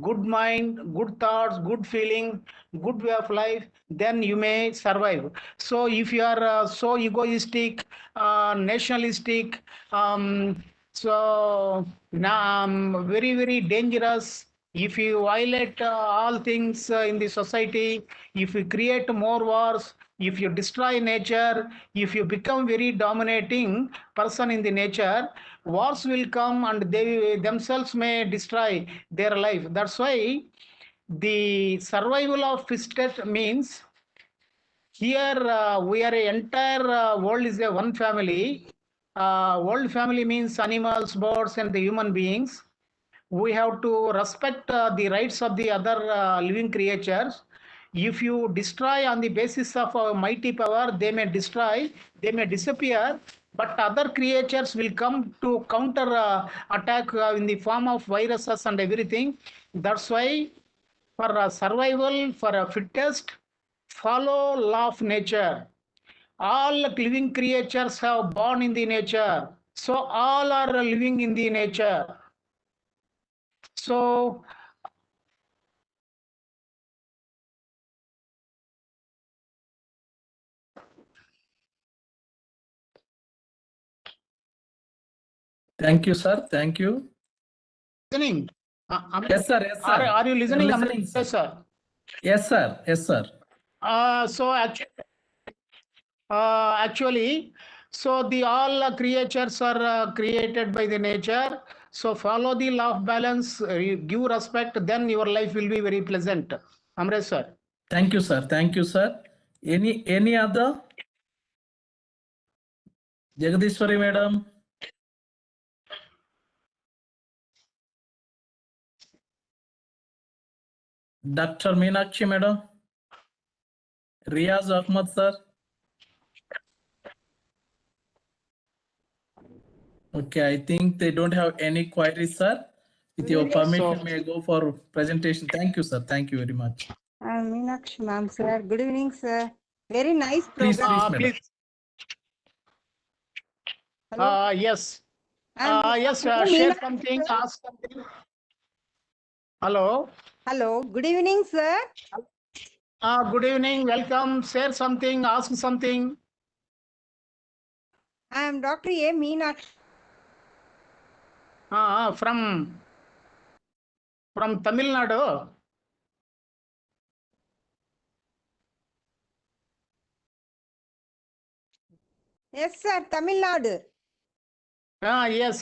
good mind, good thoughts, good feeling, good way of life, then you may survive. So if you are so egoistic, nationalistic, so now very, very dangerous. If you violate all things in the society, if you create more wars, if you destroy nature, if you become very dominating person in the nature, wars will come and they themselves may destroy their life. That's why the survival of fittest means here we are a entire world is a one family. World family means animals, birds, and the human beings. We have to respect the rights of the other living creatures. If you destroy on the basis of mighty power, they may destroy, they may disappear, but other creatures will come to counter attack in the form of viruses and everything. That's why for survival, for a fittest, follow law of nature. All living creatures have born in the nature, so all are living in the nature. So Thank you, sir. Thank you. listening. Yes, sir. Yes, sir. Are you listening? Listening, sir. Yes, sir. Yes, sir. Yes, sir. So actually, so the all creatures are created by the nature. So follow the law of balance, give respect, then your life will be very pleasant. Amresh, sir. Thank you, sir. Thank you, sir. Any other? Jagadishwari, madam. Dr. Meenakshi madam, Riaz Ahmad sir. Okay, I think they don't have any queries, sir. With your permission, may I go for presentation? Thank you, sir. Thank you very much. Meenakshi ma'am, sir. Good evening, sir. Very nice Please, program. madam. Please. Hello. Yes. I'm Yes, Dr. share Meenakshi, something, sir. ask something. Hello. Hello. Good evening, sir. Good evening. Welcome. Share something, ask something. I am Dr. A. Meenakshi. From Tamil Nadu. Yes, sir. Tamil Nadu. Yes.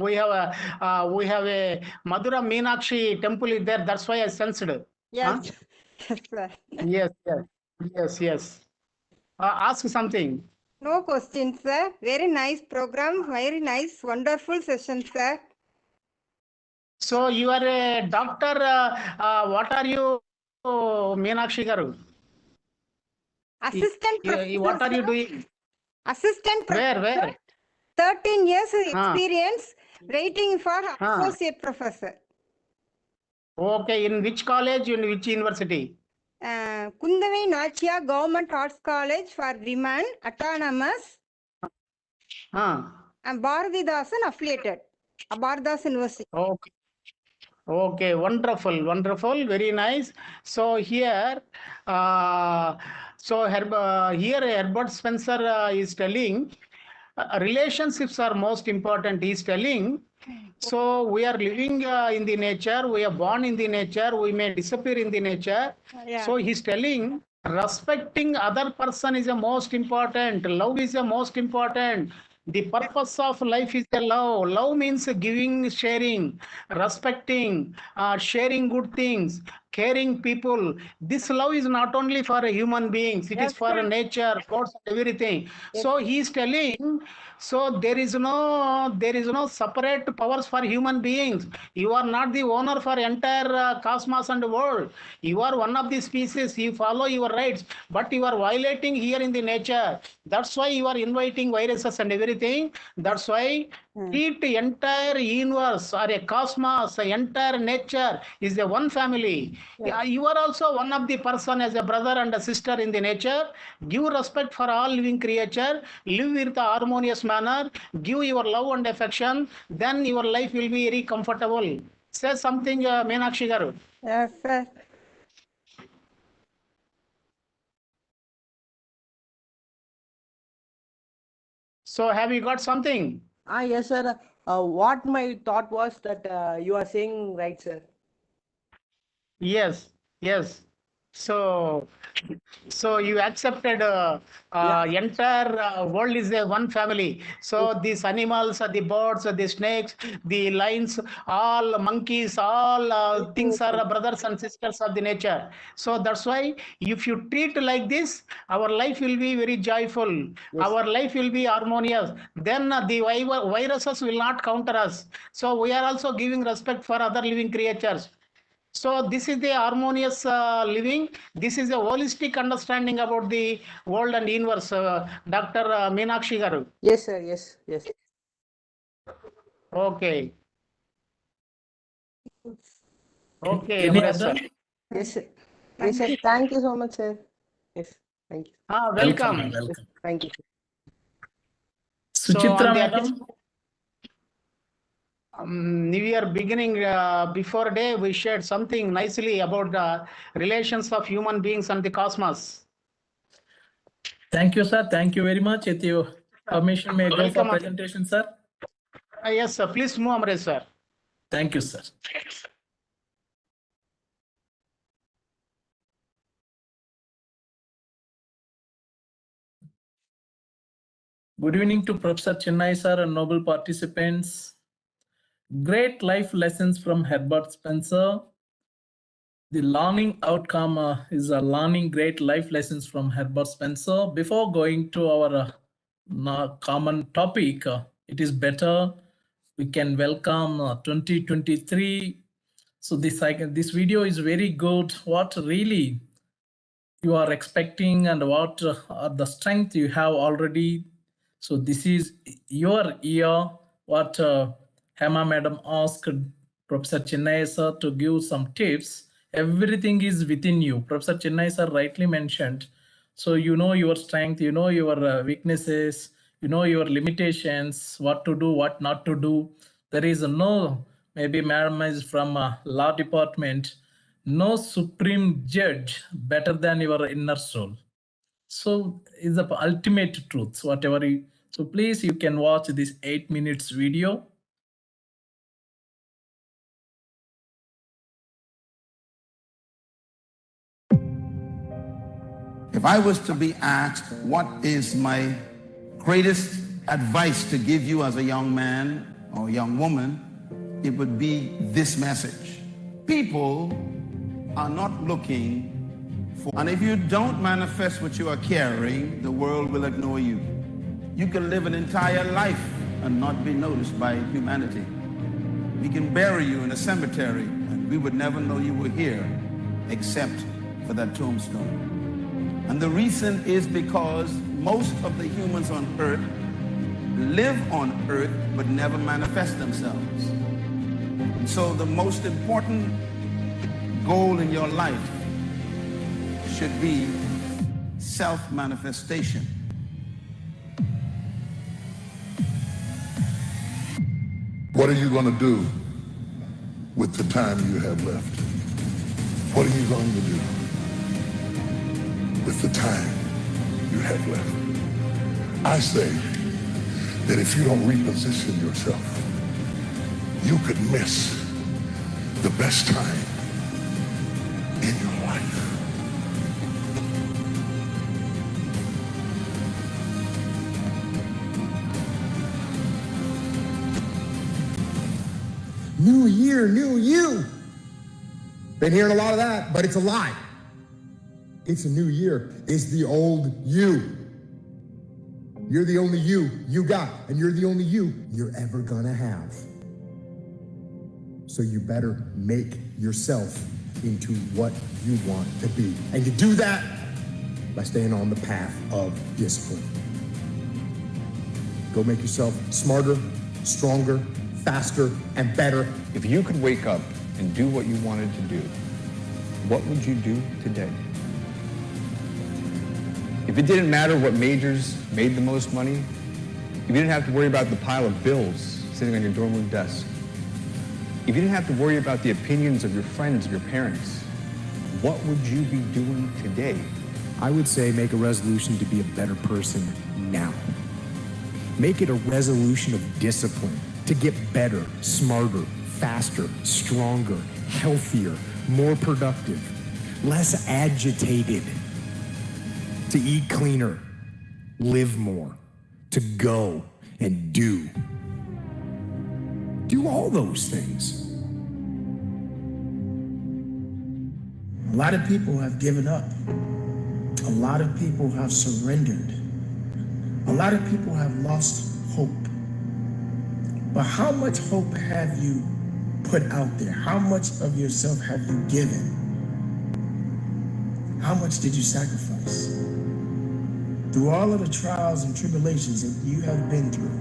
We have a Madura Meenakshi temple is there. That's why I sensed. Yes. Yes, sir. Yes. Ask something. No questions, sir. Very nice program. Very nice, wonderful session, sir. So you are a doctor. What are you, Meenakshi garu? Assistant professor. What are you sir. doing? Assistant professor. Where? 13 years experience waiting for associate professor. Okay, in which college, in which university? Kundavai Nachia Government Arts College for Women, Autonomous, and Bharatidasan affiliated. Bharatidasan University. Okay, wonderful, very nice. So here, here Herbert Spencer is telling relationships are most important. He is telling. So we are living in the nature. We are born in the nature. We may disappear in the nature. Yeah. So he's telling respecting other person is the most important. Love is the most important. The purpose of life is the love. Love means giving, sharing, respecting, sharing good things, caring people. This love is not only for human beings, it is for nature, gods, and everything. So he is telling, so there is no separate powers for human beings. You are not the owner for entire cosmos and world. You are one of the species. You follow your rights, but you are violating here in the nature. That's why you are inviting viruses and everything. That's why treat entire universe or a cosmos, entire nature is a one family. You are also one of the person as a brother and a sister in the nature. Give respect for all living creature. Live with a harmonious manner. Give your love and affection. Then your life will be very comfortable. Say something, Meenakshi garu. Yes, sir. So have you got something? Yes, sir. What my thought was that you are saying right, sir. Yes. So you accepted entire world is a one family. So these animals, the birds, the snakes, the lions, all monkeys, all things are brothers and sisters of the nature. So that's why if you treat like this, our life will be very joyful. Yes. Our life will be harmonious. Then the viruses will not counter us. So we are also giving respect for other living creatures. So this is the harmonious living. This is a holistic understanding about the world and universe. Dr. Meenakshi garu. Yes, sir. Yes. Okay. Any Amresh other? sir. Yes, sir. Yes, sir. Thank you so much, sir. Yes. Thank you. Welcome. Yes, thank you. So Suchitra on the madam. New Year beginning before day, we shared something nicely about the relations of human beings and the cosmos. Thank you, sir. Thank you very much. With your permission, may I go for Welcome. presentation, sir? Yes, sir. Please move, Amresh sir. Thank you, sir. Good evening to Professor Chennai, sir, and noble participants. Great life lessons from Herbert Spencer. The learning outcome is a learning great life lessons from Herbert Spencer. Before going to our common topic, it is better we can welcome 2023 So this video is very good. What really you are expecting and what are the strength you have already. So this is your year. What Hema Madam asked Professor Chennai sir to give some tips. Everything is within you. Professor Chennai sir rightly mentioned. So you know your strength, you know your weaknesses, you know your limitations, what to do, what not to do. There is no, maybe madam is from law department, no supreme judge better than your inner soul. So is the ultimate truth, whatever you, so please you can watch this 8 minutes video. If I was to be asked what is my greatest advice to give you as a young man or young woman, it would be this message. People are not looking for, and if you don't manifest what you are carrying, the world will ignore you. You can live an entire life and not be noticed by humanity. We can bury you in a cemetery and we would never know you were here except for that tombstone. And the reason is because most of the humans on earth live on earth but never manifest themselves. And so the most important goal in your life should be self-manifestation. What are you going to do with the time you have left? What are you going to do with the time you have left? I say that if you don't reposition yourself, you could miss the best time in your life. New year, new you. Been hearing a lot of that, but it's a lie. It's a new year. It's the old you. You're the only you got, and you're the only you you're ever gonna have. So you better make yourself into what you want to be. And you do that by staying on the path of discipline. Go make yourself smarter, stronger, faster, and better. If you could wake up and do what you wanted to do, what would you do today? If it didn't matter what majors made the most money, if you didn't have to worry about the pile of bills sitting on your dorm room desk, if you didn't have to worry about the opinions of your friends, your parents, what would you be doing today? I would say make a resolution to be a better person now. Make it a resolution of discipline to get better, smarter, faster, stronger, healthier, more productive, less agitated, to eat cleaner, live more, to go and do. Do all those things. A lot of people have given up. A lot of people have surrendered. A lot of people have lost hope. But how much hope have you put out there? How much of yourself have you given? How much did you sacrifice? Through all of the trials and tribulations that you have been through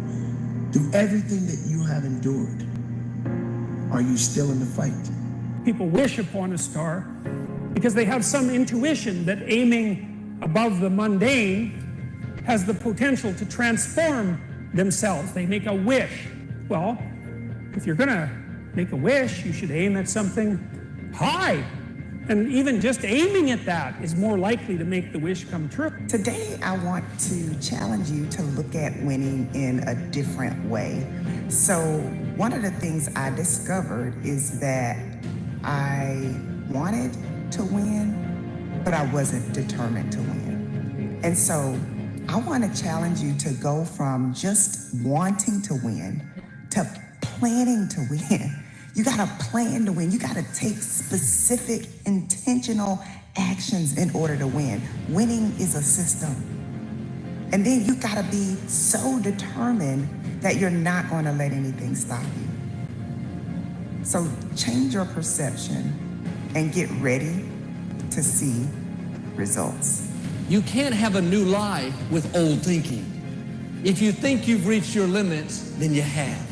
everything that you have endured, are you still in the fight? People wish upon a star because they have some intuition that aiming above the mundane has the potential to transform themselves. They make a wish. Well, if you're gonna make a wish, you should aim at something high. And even just aiming at that is more likely to make the wish come true. Today, I want to challenge you to look at winning in a different way. So one of the things I discovered is that I wanted to win, but I wasn't determined to win. And so I want to challenge you to go from just wanting to win to planning to win. You gotta plan to win. You gotta take specific, intentional actions in order to win. Winning is a system. And then you gotta be so determined that you're not gonna let anything stop you. So change your perception and get ready to see results. You can't have a new life with old thinking. If you think you've reached your limits, then you have.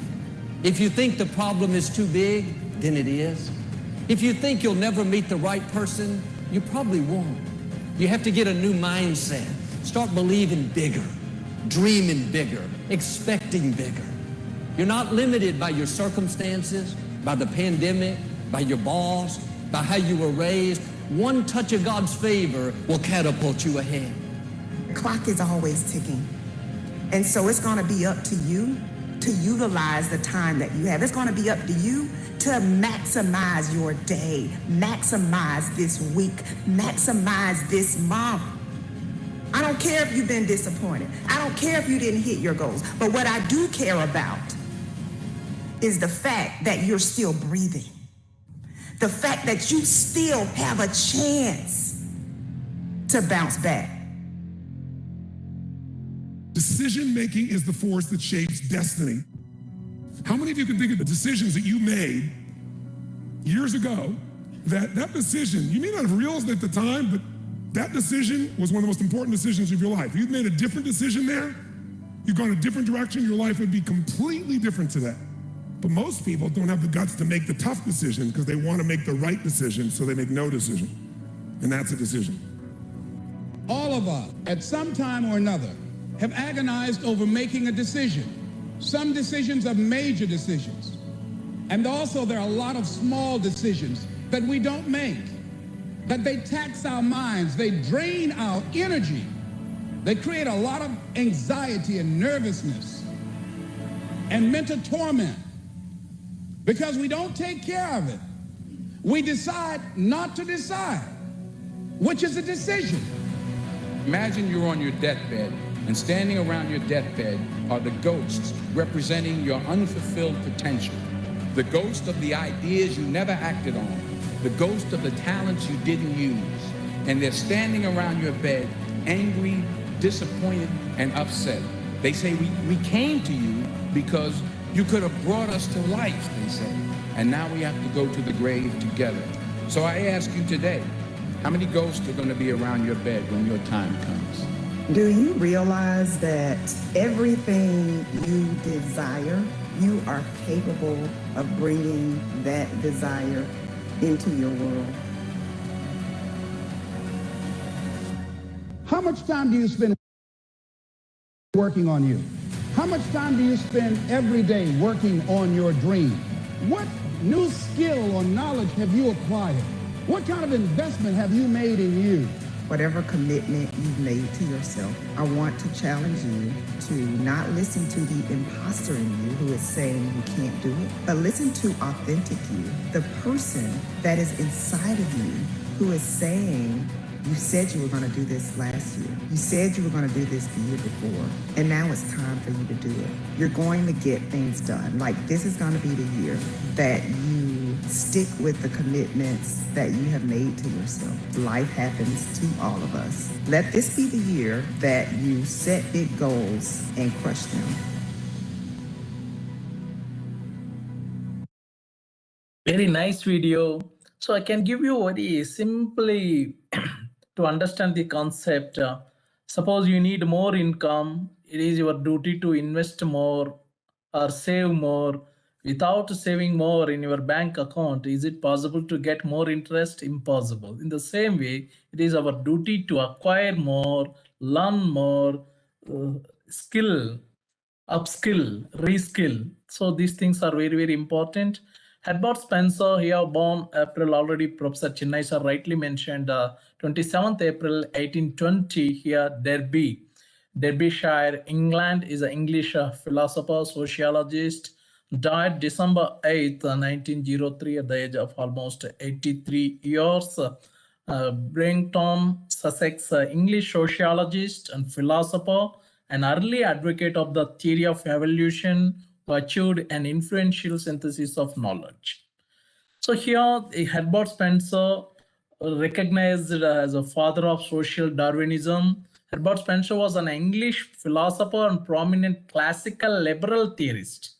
If you think the problem is too big, then it is. If you think you'll never meet the right person, you probably won't. You have to get a new mindset. Start believing bigger, dreaming bigger, expecting bigger. You're not limited by your circumstances, by the pandemic, by your boss, by how you were raised. One touch of God's favor will catapult you ahead. The clock is always ticking. And so it's going to be up to you to utilize the time that you have. It's going to be up to you to maximize your day, maximize this week, maximize this month. I don't care if you've been disappointed. I don't care if you didn't hit your goals. But what I do care about is the fact that you're still breathing. The fact that you still have a chance to bounce back. Decision-making is the force that shapes destiny. How many of you can think of the decisions that you made years ago, that decision, you may not have realized at the time, but that decision was one of the most important decisions of your life. If you'd made a different decision there, you'd gone a different direction, your life would be completely different today. But most people don't have the guts to make the tough decision because they want to make the right decision, so they make no decision. And that's a decision. All of us, at some time or another, have agonized over making a decision. Some decisions are major decisions. And also there are a lot of small decisions that we don't make, that they tax our minds, they drain our energy, they create a lot of anxiety and nervousness and mental torment because we don't take care of it. We decide not to decide, which is a decision. Imagine you're on your deathbed, and standing around your deathbed are the ghosts representing your unfulfilled potential. The ghost of the ideas you never acted on, the ghost of the talents you didn't use. And they're standing around your bed, angry, disappointed, and upset. They say, we came to you because you could have brought us to life, they say. And now we have to go to the grave together. So I ask you today, how many ghosts are going to be around your bed when your time comes? Do you realize that everything you desire, you are capable of bringing that desire into your world? How much time do you spend working on you? How much time do you spend every day working on your dream? What new skill or knowledge have you acquired? What kind of investment have you made in you? Whatever commitment you've made to yourself, I want to challenge you to not listen to the imposter in you who is saying you can't do it, but listen to authentic you, the person that is inside of you who is saying, you said you were going to do this last year. You said you were going to do this the year before, and now it's time for you to do it. You're going to get things done. Like, this is going to be the year that you stick with the commitments that you have made to yourself. Life happens to all of us. Let this be the year that you set big goals and crush them. Very nice video. So I can give you very simply to understand the concept. Suppose you need more income, it is your duty to invest more or save more. Without saving more in your bank account, is it possible to get more interest? Impossible. In the same way, it is our duty to acquire more, learn more, skill, upskill, reskill. So these things are very, very important. Herbert Spencer, here born April, already Professor Chinnai sir rightly mentioned, 27th April 1820, here Derbyshire, England, is an English philosopher, sociologist, died December 8th, 1903 at the age of almost 83 years. Brington, Sussex, English sociologist and philosopher, an early advocate of the theory of evolution, who achieved an influential synthesis of knowledge. So here, Herbert Spencer, recognized as a father of social Darwinism. Herbert Spencer was an English philosopher and prominent classical liberal theorist.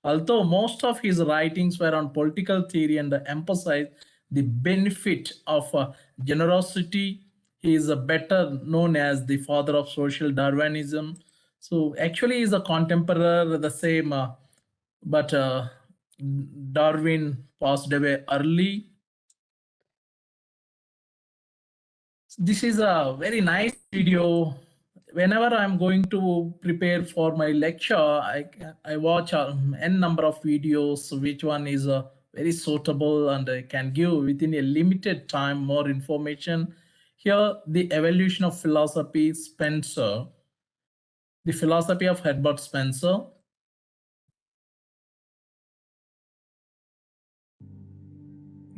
Although most of his writings were on political theory and emphasized the benefit of generosity, he is better known as the father of social Darwinism. So actually, he is a contemporary, the same, but Darwin passed away early. This is a very nice video. Whenever I'm going to prepare for my lecture, I watch n number of videos, which one is very suitable and can give within a limited time more information. Here, the evolution of philosophy, Spencer, the philosophy of Herbert Spencer.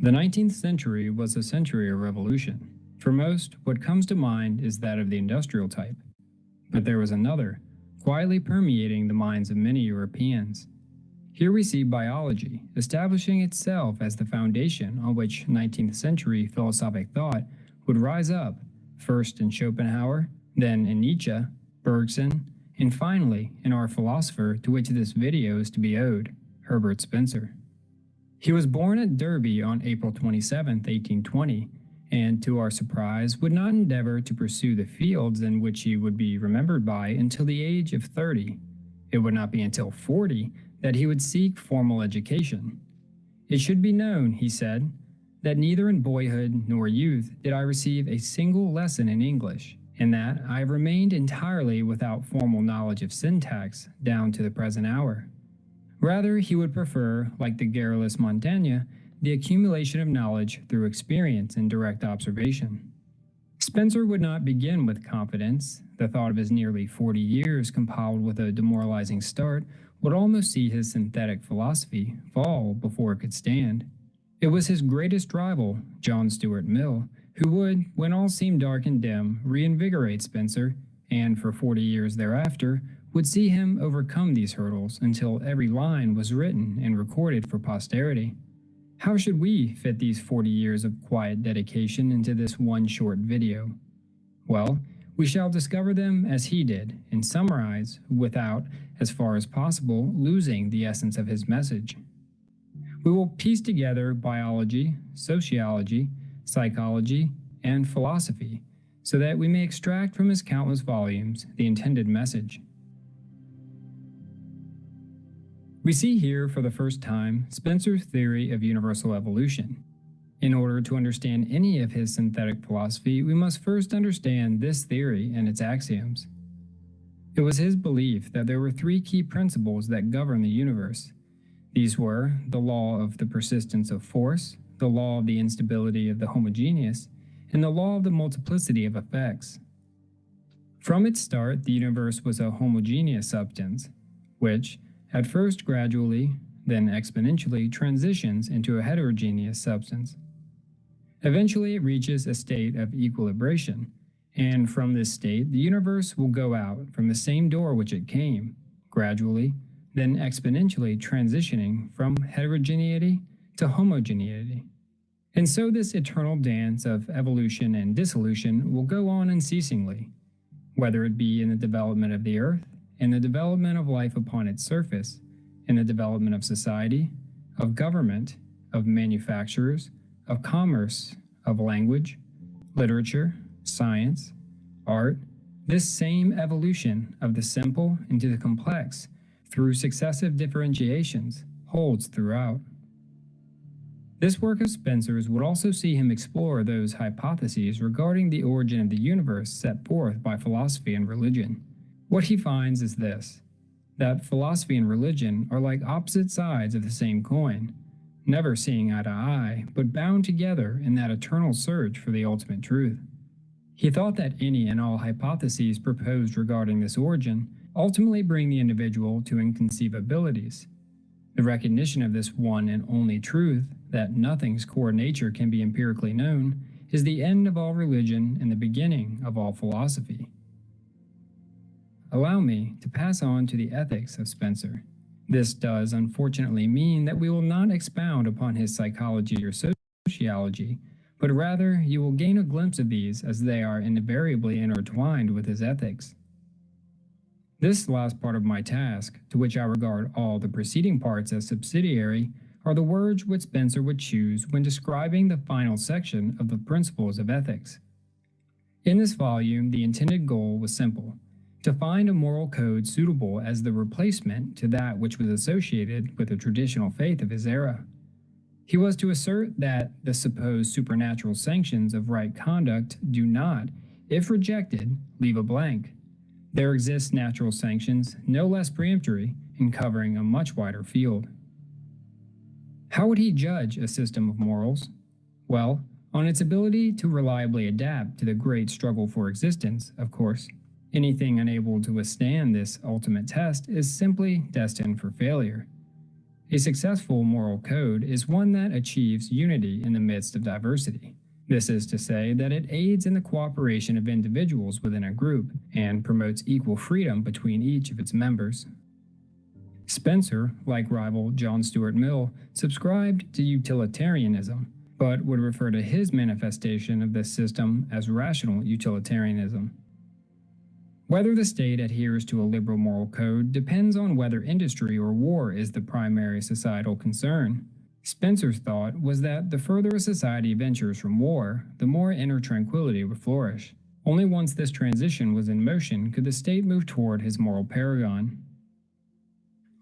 The 19th century was a century of revolution. For most, what comes to mind is that of the industrial type. But there was another, quietly permeating the minds of many Europeans. Here we see biology establishing itself as the foundation on which 19th century philosophic thought would rise up, first in Schopenhauer, then in Nietzsche, Bergson, and finally in our philosopher to which this video is to be owed, Herbert Spencer. He was born at Derby on April 27, 1820, and to our surprise would not endeavor to pursue the fields in which he would be remembered by until the age of 30. It would not be until 40 that he would seek formal education. It should be known, he said, that neither in boyhood nor youth did I receive a single lesson in English, and that I have remained entirely without formal knowledge of syntax down to the present hour. Rather, he would prefer, like the garrulous Montaigne, the accumulation of knowledge through experience and direct observation. Spencer would not begin with confidence. The thought of his nearly 40 years compiled with a demoralizing start would almost see his synthetic philosophy fall before it could stand. It was his greatest rival, John Stuart Mill, who would, when all seemed dark and dim, reinvigorate Spencer, and for 40 years thereafter, would see him overcome these hurdles until every line was written and recorded for posterity. How should we fit these 40 years of quiet dedication into this one short video? Well, we shall discover them as he did and summarize without, as far as possible, losing the essence of his message. We will piece together biology, sociology, psychology, and philosophy so that we may extract from his countless volumes the intended message. We see here for the first time Spencer's theory of universal evolution. In order to understand any of his synthetic philosophy, we must first understand this theory and its axioms. It was his belief that there were three key principles that govern the universe. These were the law of the persistence of force, the law of the instability of the homogeneous, and the law of the multiplicity of effects. From its start, the universe was a homogeneous substance, which, at first gradually, then exponentially transitions into a heterogeneous substance. Eventually it reaches a state of equilibration, and from this state the universe will go out from the same door which it came, gradually, then exponentially transitioning from heterogeneity to homogeneity. And so this eternal dance of evolution and dissolution will go on unceasingly, whether it be in the development of the earth, in the development of life upon its surface, in the development of society, of government, of manufacturers, of commerce, of language, literature, science, art, this same evolution of the simple into the complex through successive differentiations holds throughout. This work of Spencer's would also see him explore those hypotheses regarding the origin of the universe set forth by philosophy and religion. What he finds is this, that philosophy and religion are like opposite sides of the same coin, never seeing eye to eye, but bound together in that eternal search for the ultimate truth. He thought that any and all hypotheses proposed regarding this origin ultimately bring the individual to inconceivabilities. The recognition of this one and only truth, that nothing's core nature can be empirically known, is the end of all religion and the beginning of all philosophy. Allow me to pass on to the ethics of Spencer. This does unfortunately mean that we will not expound upon his psychology or sociology, but rather you will gain a glimpse of these as they are invariably intertwined with his ethics. This last part of my task, to which I regard all the preceding parts as subsidiary, are the words which Spencer would choose when describing the final section of the Principles of Ethics. In this volume, the intended goal was simple: to find a moral code suitable as the replacement to that which was associated with the traditional faith of his era. He was to assert that the supposed supernatural sanctions of right conduct do not, if rejected, leave a blank. There exist natural sanctions, no less peremptory, and covering a much wider field. How would he judge a system of morals? Well, on its ability to reliably adapt to the great struggle for existence, of course. Anything unable to withstand this ultimate test is simply destined for failure. A successful moral code is one that achieves unity in the midst of diversity. This is to say that it aids in the cooperation of individuals within a group and promotes equal freedom between each of its members. Spencer, like rival John Stuart Mill, subscribed to utilitarianism, but would refer to his manifestation of this system as rational utilitarianism. Whether the state adheres to a liberal moral code depends on whether industry or war is the primary societal concern. Spencer's thought was that the further a society ventures from war, the more inner tranquility would flourish. Only once this transition was in motion could the state move toward his moral paragon.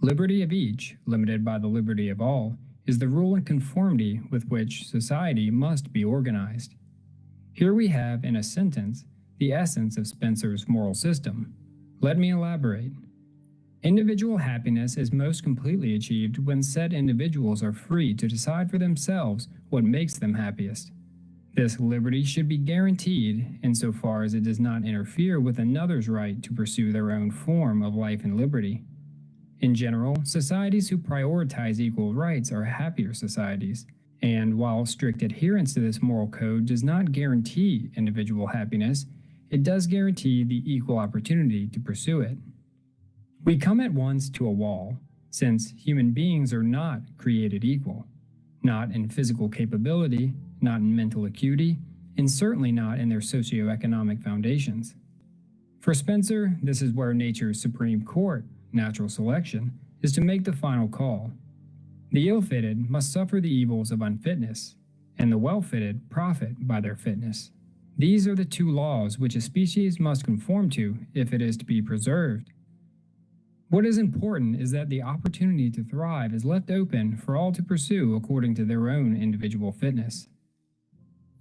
Liberty of each, limited by the liberty of all, is the rule and conformity with which society must be organized. Here we have, in a sentence, the essence of Spencer's moral system. Let me elaborate. Individual happiness is most completely achieved when said individuals are free to decide for themselves what makes them happiest. This liberty should be guaranteed insofar as it does not interfere with another's right to pursue their own form of life and liberty. In general, societies who prioritize equal rights are happier societies, and while strict adherence to this moral code does not guarantee individual happiness, it does guarantee the equal opportunity to pursue it. We come at once to a wall, since human beings are not created equal, not in physical capability, not in mental acuity, and certainly not in their socioeconomic foundations. For Spencer, this is where nature's supreme court, natural selection, is to make the final call. The ill-fitted must suffer the evils of unfitness, and the well-fitted profit by their fitness. These are the two laws which a species must conform to if it is to be preserved. What is important is that the opportunity to thrive is left open for all to pursue according to their own individual fitness.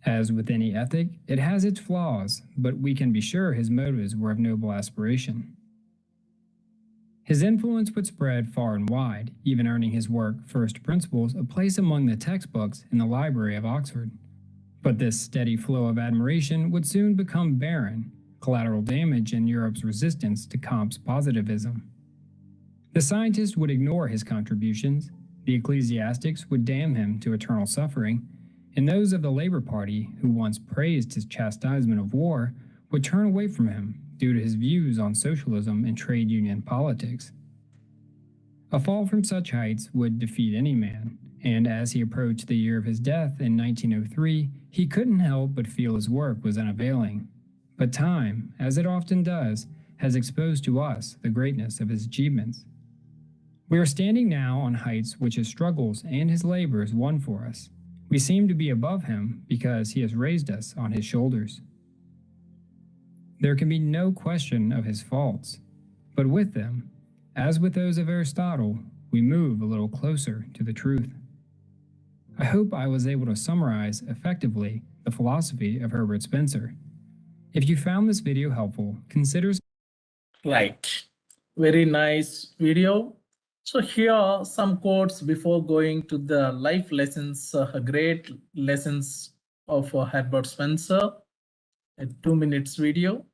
As with any ethic, it has its flaws, but we can be sure his motives were of noble aspiration. His influence would spread far and wide, even earning his work, First Principles, a place among the textbooks in the Library of Oxford. But this steady flow of admiration would soon become barren, collateral damage in Europe's resistance to Comte's positivism. The scientists would ignore his contributions, the ecclesiastics would damn him to eternal suffering, and those of the Labor Party, who once praised his chastisement of war, would turn away from him due to his views on socialism and trade union politics. A fall from such heights would defeat any man, and as he approached the year of his death in 1903, he couldn't help but feel his work was unavailing. But time, as it often does, has exposed to us the greatness of his achievements. We are standing now on heights which his struggles and his labors won for us. We seem to be above him because he has raised us on his shoulders. There can be no question of his faults, but with them, as with those of Aristotle, we move a little closer to the truth. I hope I was able to summarize effectively the philosophy of Herbert Spencer. If you found this video helpful, consider... Right. Very nice video. So here are some quotes before going to the life lessons, great lessons of Herbert Spencer. A 2 minutes video.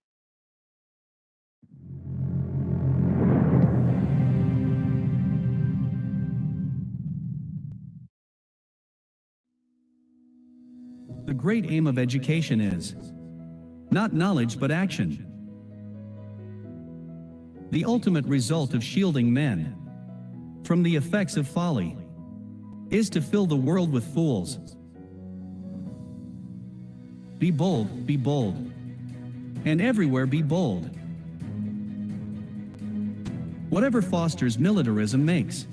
The great aim of education is not knowledge but action. The ultimate result of shielding men from the effects of folly is to fill the world with fools. Be bold, and everywhere be bold. whatever fosters militarism makes.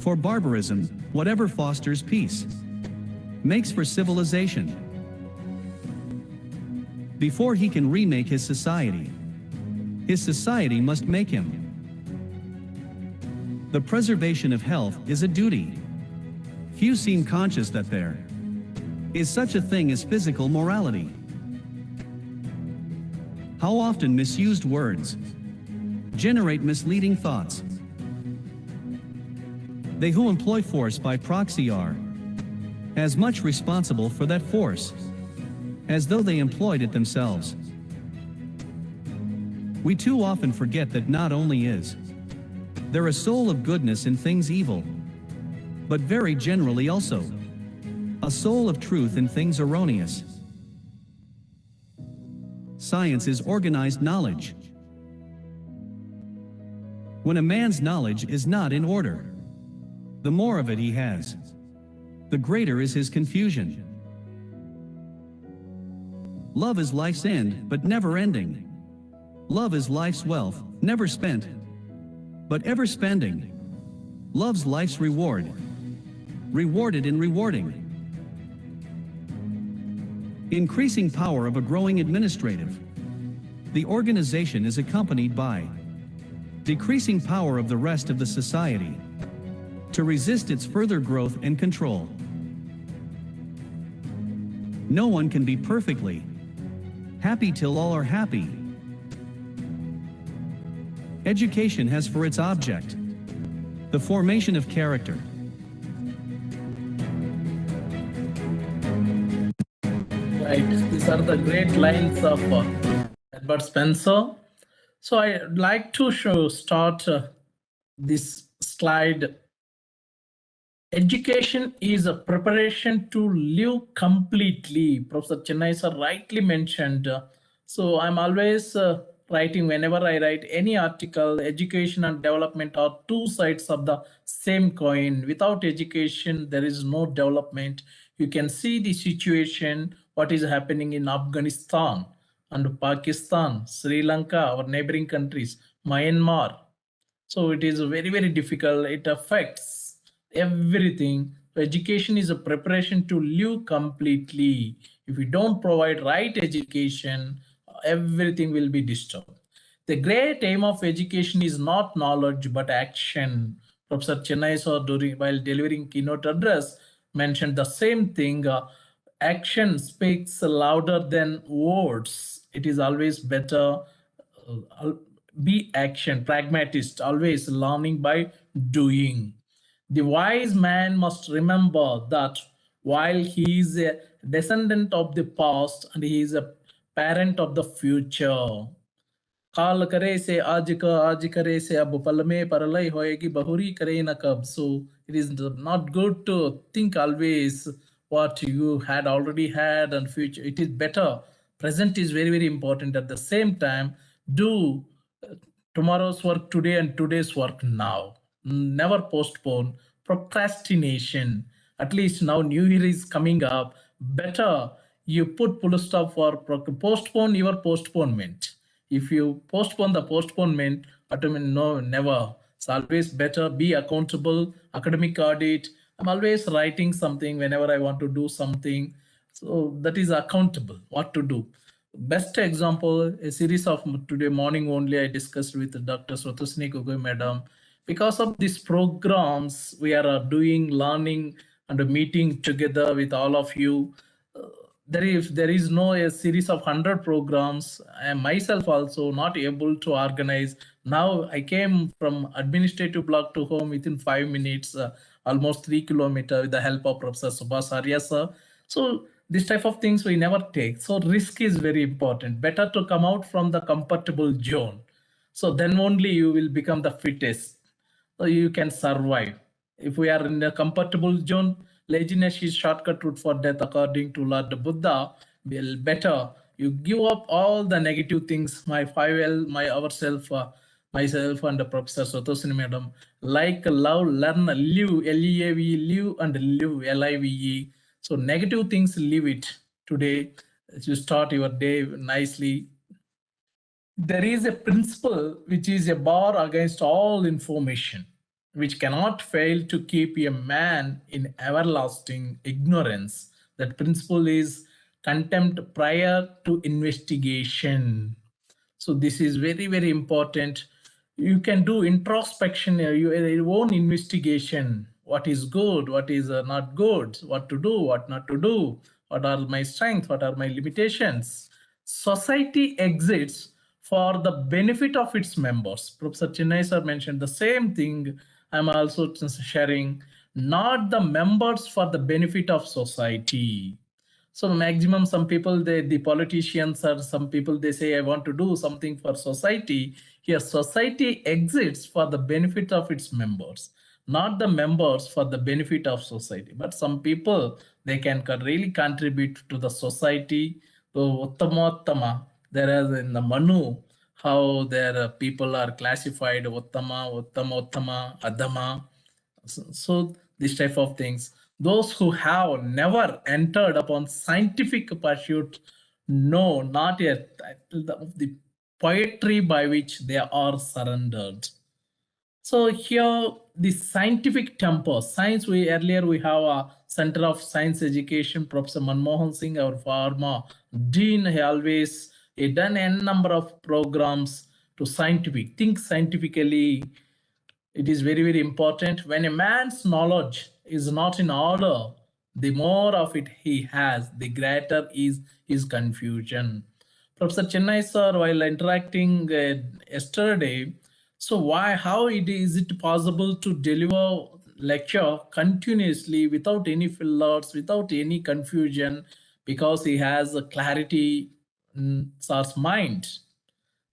For barbarism, whatever fosters peace makes for civilization. Before he can remake his society must make him. The preservation of health is a duty. Few seem conscious that there is such a thing as physical morality. How often misused words generate misleading thoughts. They who employ force by proxy are as much responsible for that force as though they employed it themselves. We too often forget that not only is there a soul of goodness in things evil, but very generally also a soul of truth in things erroneous. Science is organized knowledge. When a man's knowledge is not in order, the more of it he has, the greater is his confusion. Love is life's end, but never ending. Love is life's wealth, never spent, but ever spending. Love's life's reward, rewarded in rewarding. Increasing power of a growing administrative. The organization is accompanied by decreasing power of the rest of the society to resist its further growth and control. No one can be perfectly happy till all are happy. Education has for its object the formation of character. Right, these are the great lines of Herbert Spencer. So I'd like to start this slide. Education is a preparation to live completely. Professor Chennai sir rightly mentioned. So I'm always writing, whenever I write any article, education and development are two sides of the same coin. Without education, there is no development. You can see the situation, what is happening in Afghanistan and Pakistan, Sri Lanka, our neighboring countries, Myanmar. So it is very, very difficult. It affects everything. Education is a preparation to live completely. If you don't provide right education, everything will be disturbed. The great aim of education is not knowledge, but action. Professor Chennai sir, while delivering keynote address, mentioned the same thing. Action speaks louder than words. It is always better. Be action, pragmatist, always learning by doing. The wise man must remember that while he is a descendant of the past and he is a parent of the future. काल करे से आज करे से अब पल में परलय होएगी बहुरी करे न कब. So it is not good to think always what you had already had and future. It is better. Present is very, very important. At the same time, do tomorrow's work today and today's work now. Never postpone. Procrastination. At least now New Year is coming up. Better you put full stop for postpone your postponement. If you postpone the postponement, no, never. It's always better. Be accountable. Academic audit. I'm always writing something whenever I want to do something. So that is accountable. What to do. Best example, a series of today morning only I discussed with Dr. Swatasini Gogoi madam. Because of these programs, we are doing learning and a meeting together with all of you. There is no a series of 100 programs. I am myself also not able to organize. Now I came from administrative block to home within 5 minutes, almost 3 kilometers with the help of Professor Subhas Arya sir. So this type of things we never take. So risk is very important. Better to come out from the comfortable zone. So then only you will become the fittest. So you can survive. If we are in a comfortable zone, laziness is shortcut route for death according to Lord Buddha. Well, better you give up all the negative things. Myself and the Professor Sotosini madam, like love, learn, live, L-E-A-V, live and live, L-I-V-E. So negative things, leave it today. You start your day nicely. there is a principle which is a bar against all information, which cannot fail to keep a man in everlasting ignorance. That principle is contempt prior to investigation. So this is very, very important. You can do introspection, your own investigation. What is good, what is not good, what to do, what not to do, what are my strengths, what are my limitations. Society exists for the benefit of its members. Professor Chennai sir mentioned the same thing. I'm also sharing, not the members for the benefit of society. So maximum, some people, the politicians or some people, they say, I want to do something for society. Here, society exists for the benefit of its members, not the members for the benefit of society. But some people, they can really contribute to the society. So Uttama, there is in the Manu, how their people are classified, Uttama, Adama. So this type of things. Those who have never entered upon scientific pursuit know not yet the poetry by which they are surrendered. So here, the scientific temper, science, we have a Center of Science Education, Professor Manmohan Singh, our former dean, he always done a number of programs to think scientifically. It is very, very important. When a man's knowledge is not in order, the more of it he has, the greater is his confusion. Professor Chennai sir, while interacting yesterday, so how is it possible to deliver lecture continuously without any fillers, without any confusion, because he has a clarity in sir's mind.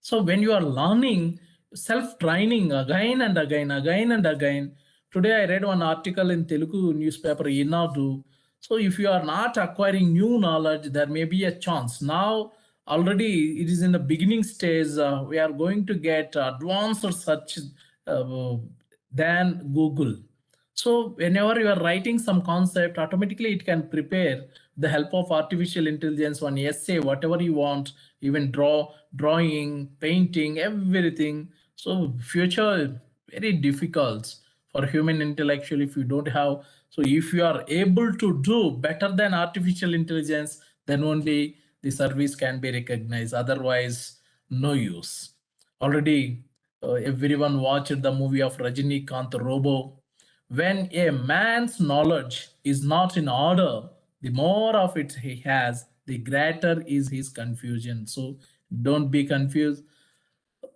So when you are learning, self-training again and again, Today I read one article in Telugu newspaper, Inadu. So if you are not acquiring new knowledge, there may be a chance. Now, already it is in the beginning stage. We are going to get advanced search than Google. So whenever you are writing some concept, automatically it can prepare the help of artificial intelligence, one essay, whatever you want, even drawing, painting, everything. So future very difficult for human intellectual if you don't have. So if you are able to do better than artificial intelligence, then only the service can be recognized. Otherwise, no use. Already everyone watched the movie of Rajinikanth Robo. When a man's knowledge is not in order, the more of it he has, the greater is his confusion. So don't be confused.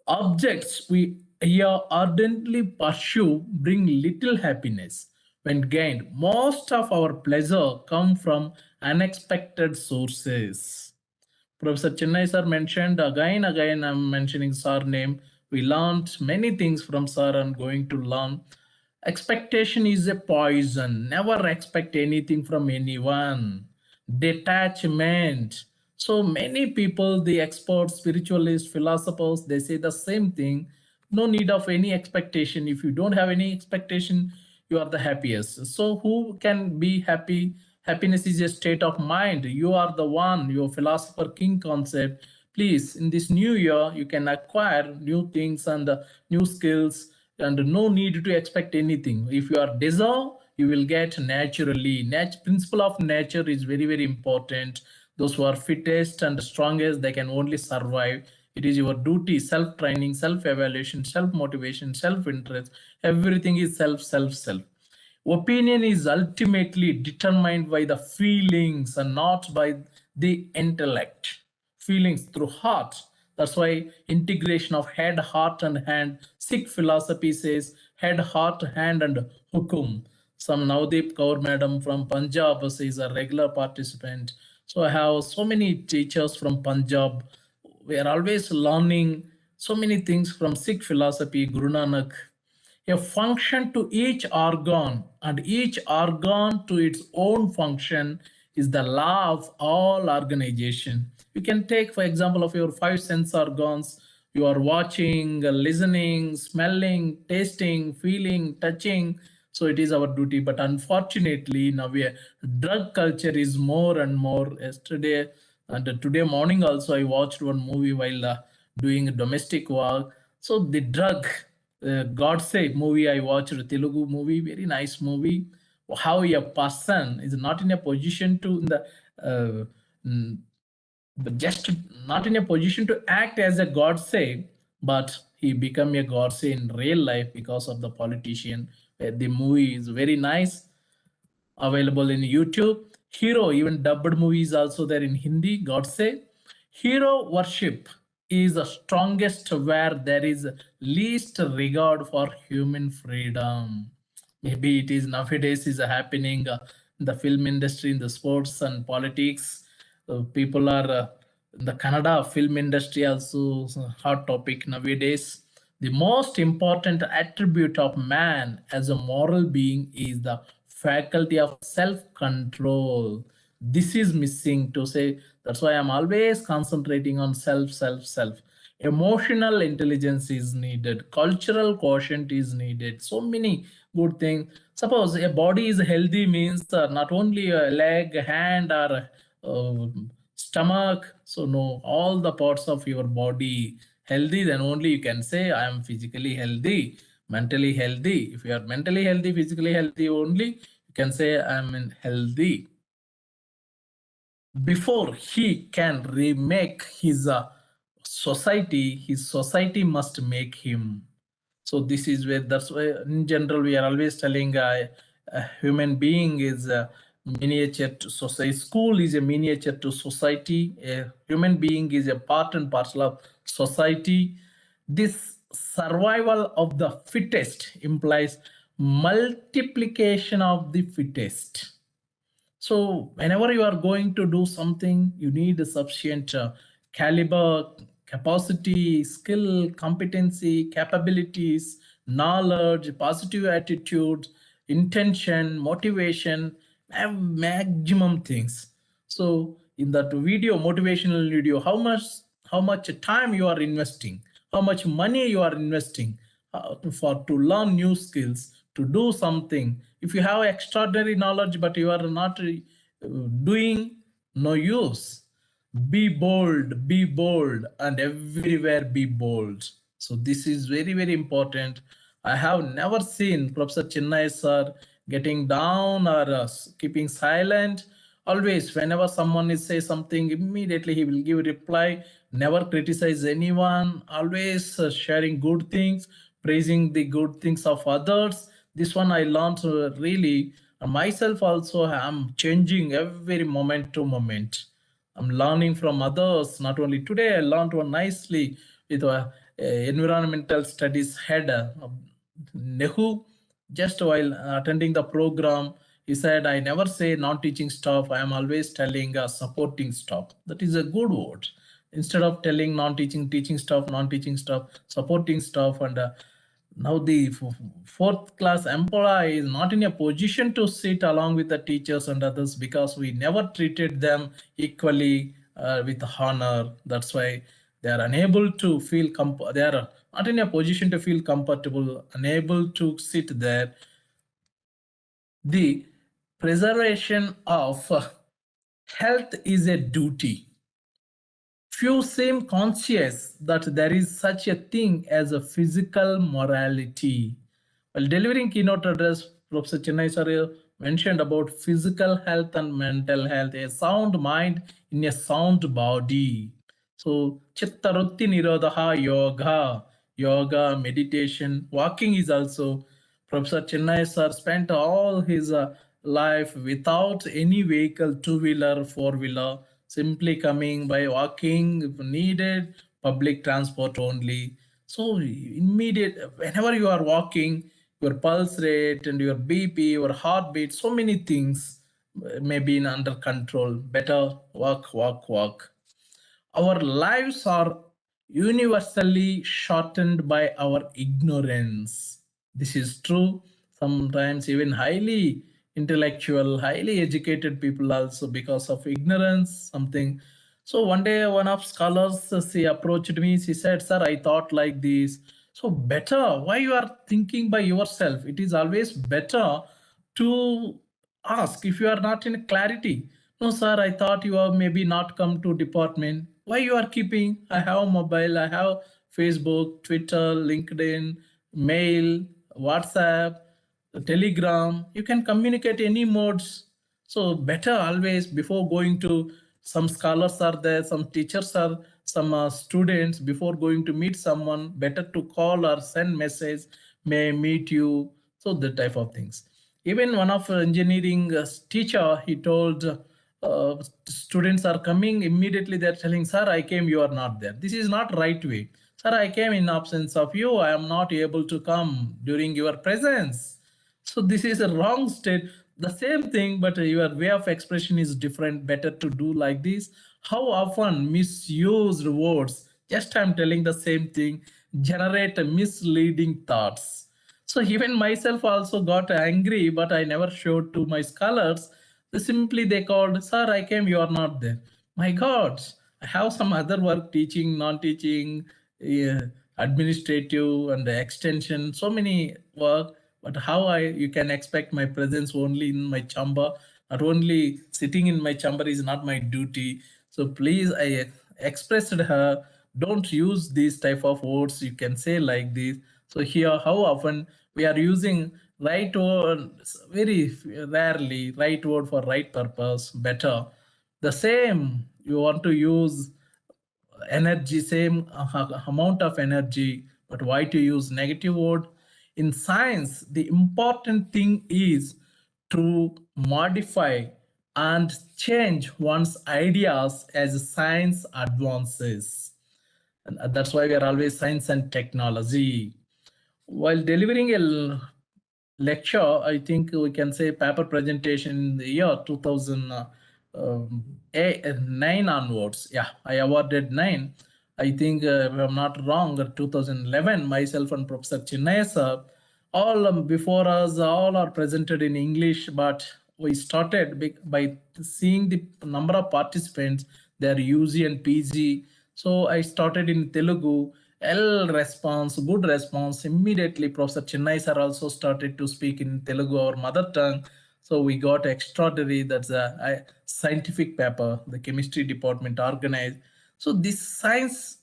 Objects we here ardently pursue bring little happiness when gained. Most of our pleasure come from unexpected sources. Professor Chennai sir mentioned again, I'm mentioning sir name. We learned many things from sir and going to learn. Expectation is a poison. Never expect anything from anyone. Detachment. So many people, the experts, spiritualists, philosophers, they say the same thing. No need of any expectation. If you don't have any expectation, you are the happiest. So who can be happy? Happiness is a state of mind. You are the one, your philosopher king concept. Please, in this new year, you can acquire new things and new skills, and no need to expect anything. If you are deserve, you will get naturally. Principle of nature is very, very important. Those who are fittest and strongest, they can only survive. It is your duty, self-training, self-evaluation, self-motivation, self-interest. Everything is self. Opinion is ultimately determined by the feelings and not by the intellect. Feelings through heart. That's why integration of head, heart, and hand. Sikh philosophy says head, heart, hand, and hukum. Some Navdeep Kaur madam from Punjab is a regular participant. So I have so many teachers from Punjab. We are always learning so many things from Sikh philosophy, Guru Nanak. A function to each organ and each organ to its own function is the law of all organization. You can take, for example, of your 5 sense organs. You are watching, listening, smelling, tasting, feeling, touching. So it is our duty. But unfortunately, now drug culture is more and more. Yesterday and today morning also, I watched one movie while doing domestic work. So the drug, God Say movie I watched, Telugu movie, very nice movie. How a person is not in a position to but just not in a position to act as a God say, but he become a God say in real life because of the politician. The movie is very nice, available in YouTube. Hero, even dubbed movie is also there in Hindi, God say. Hero worship is the strongest where there is least regard for human freedom. Maybe it is nowadays is happening in the film industry, in the sports and politics. People are the Kannada film industry also is a hot topic nowadays. The most important attribute of man as a moral being is the faculty of self-control. This is missing to say. That's why I'm always concentrating on self. Emotional intelligence is needed. Cultural quotient is needed. So many good things. Suppose a body is healthy means not only a leg, hand, or stomach. So no, all the parts of your body healthy, then only you can say I am physically healthy, mentally healthy. If you are mentally healthy, physically healthy only, you can say I am healthy. Before he can remake his society, his society must make him. So this is where, that's why in general we are always telling a human being is a miniature to society. School is a miniature to society. A human being is a part and parcel of society. This survival of the fittest implies multiplication of the fittest. So whenever you are going to do something, you need a sufficient caliber, capacity, skill, competency, capabilities, knowledge, positive attitude, intention, motivation, have maximum things. So in that video, motivational video, how much time you are investing, how much money you are investing to learn new skills, to do something. If you have extraordinary knowledge but you are not doing, no use. Be bold, and everywhere be bold. So this is very important. I have never seen Professor Chennai sir getting down or keeping silent. Always, whenever someone is say something, immediately he will give a reply. Never criticize anyone. Always sharing good things, praising the good things of others. This one I learned really. Myself also, I'm changing every moment to moment. I'm learning from others. Not only today, I learned one nicely with environmental studies head, NEHU. Just while attending the program, he said, I never say non-teaching staff. I am always telling supporting staff. That is a good word. Instead of telling non-teaching, teaching staff, non-teaching staff, supporting staff, and now the fourth class employee is not in a position to sit along with the teachers and others because we never treated them equally with honor. That's why they are unable to feel, they are not in a position to feel comfortable, unable to sit there. The preservation of health is a duty. Few seem conscious that there is such a thing as a physical morality. While delivering keynote address, Professor Chennai sir mentioned about physical health and mental health, a sound mind in a sound body. So, Chittarutti Nirodha yoga, meditation, walking is also. Professor Chennai sir spent all his life without any vehicle, two-wheeler, four-wheeler, simply coming by walking if needed, public transport only. So immediate, whenever you are walking, your pulse rate and your BP, your heartbeat, so many things may be under control. Better walk. Our lives are universally shortened by our ignorance. This is true. Sometimes even highly intellectual, highly educated people also, because of ignorance, something. So one day one of scholars, she approached me, she said, sir, I thought like this. So better, why you are thinking by yourself? It is always better to ask if you are not in clarity. No, sir, I thought you have maybe not come to department. Why you are keeping? I have mobile, I have Facebook, Twitter, LinkedIn, mail, WhatsApp, Telegram. You can communicate any modes. So better always before going to, some scholars are there, some teachers are, some students, before going to meet someone, better to call or send message, may meet you. So the type of things. Even one of engineering teacher, he told students are coming, immediately they're telling, sir, I came, you are not there. This is not right way. Sir, I came in absence of you, I am not able to come during your presence. So this is a wrong state. The same thing, but your way of expression is different. Better to do like this. How often misused words, just I'm telling the same thing, generate misleading thoughts. So even myself also got angry, but I never showed to my scholars. Simply they called, sir, I came, you are not there. My God, I have some other work, teaching, non-teaching, administrative and extension, so many work. But how you can expect my presence only in my chamber? Not only sitting in my chamber is not my duty. So please, I expressed her, don't use these type of words. You can say like this. So here, how often we are using right word, very rarely right word for right purpose, better. The same, you want to use energy, same amount of energy, but why to use negative word? In science, the important thing is to modify and change one's ideas as science advances. And that's why we are always science and technology. While delivering a lecture, I think we can say paper presentation in the year 2009 onwards. Yeah, I awarded 9. I think, if I'm not wrong, 2011, myself and Professor Chinnaya sir, all before us, all are presented in English, but we started by seeing the number of participants, their UG and PG. So I started in Telugu. Response, good response. Immediately, Professor Chennai sir also started to speak in Telugu, our mother tongue. So we got extraordinary, that's a scientific paper, the chemistry department organized. So this science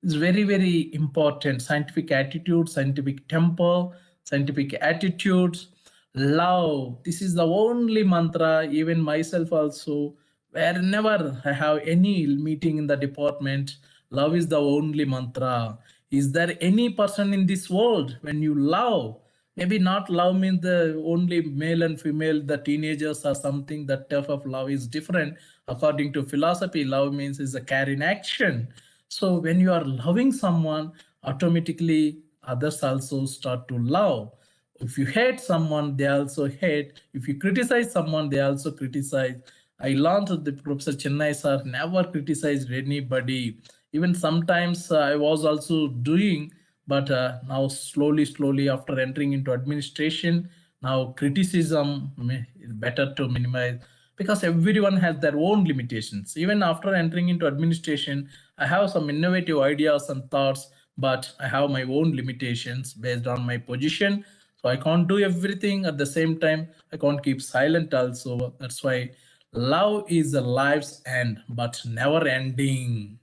is very, very important. Scientific attitude, scientific temper, scientific attitudes, love. This is the only mantra, even myself also, whenever I have any meeting in the department, love is the only mantra. Is there any person in this world when you love? Maybe not love means the only male and female, the teenagers or something. That type of love is different. According to philosophy, love means is a care in action. So when you are loving someone, automatically others also start to love. If you hate someone, they also hate. If you criticize someone, they also criticize. I learned that the Professor Chennai sir never criticized anybody. Even sometimes I was also doing, but now slowly after entering into administration, now criticism is better to minimize, because everyone has their own limitations. Even after entering into administration, I have some innovative ideas and thoughts, but I have my own limitations based on my position. So I can't do everything at the same time. I can't keep silent also. That's why love is a life's end, but never ending.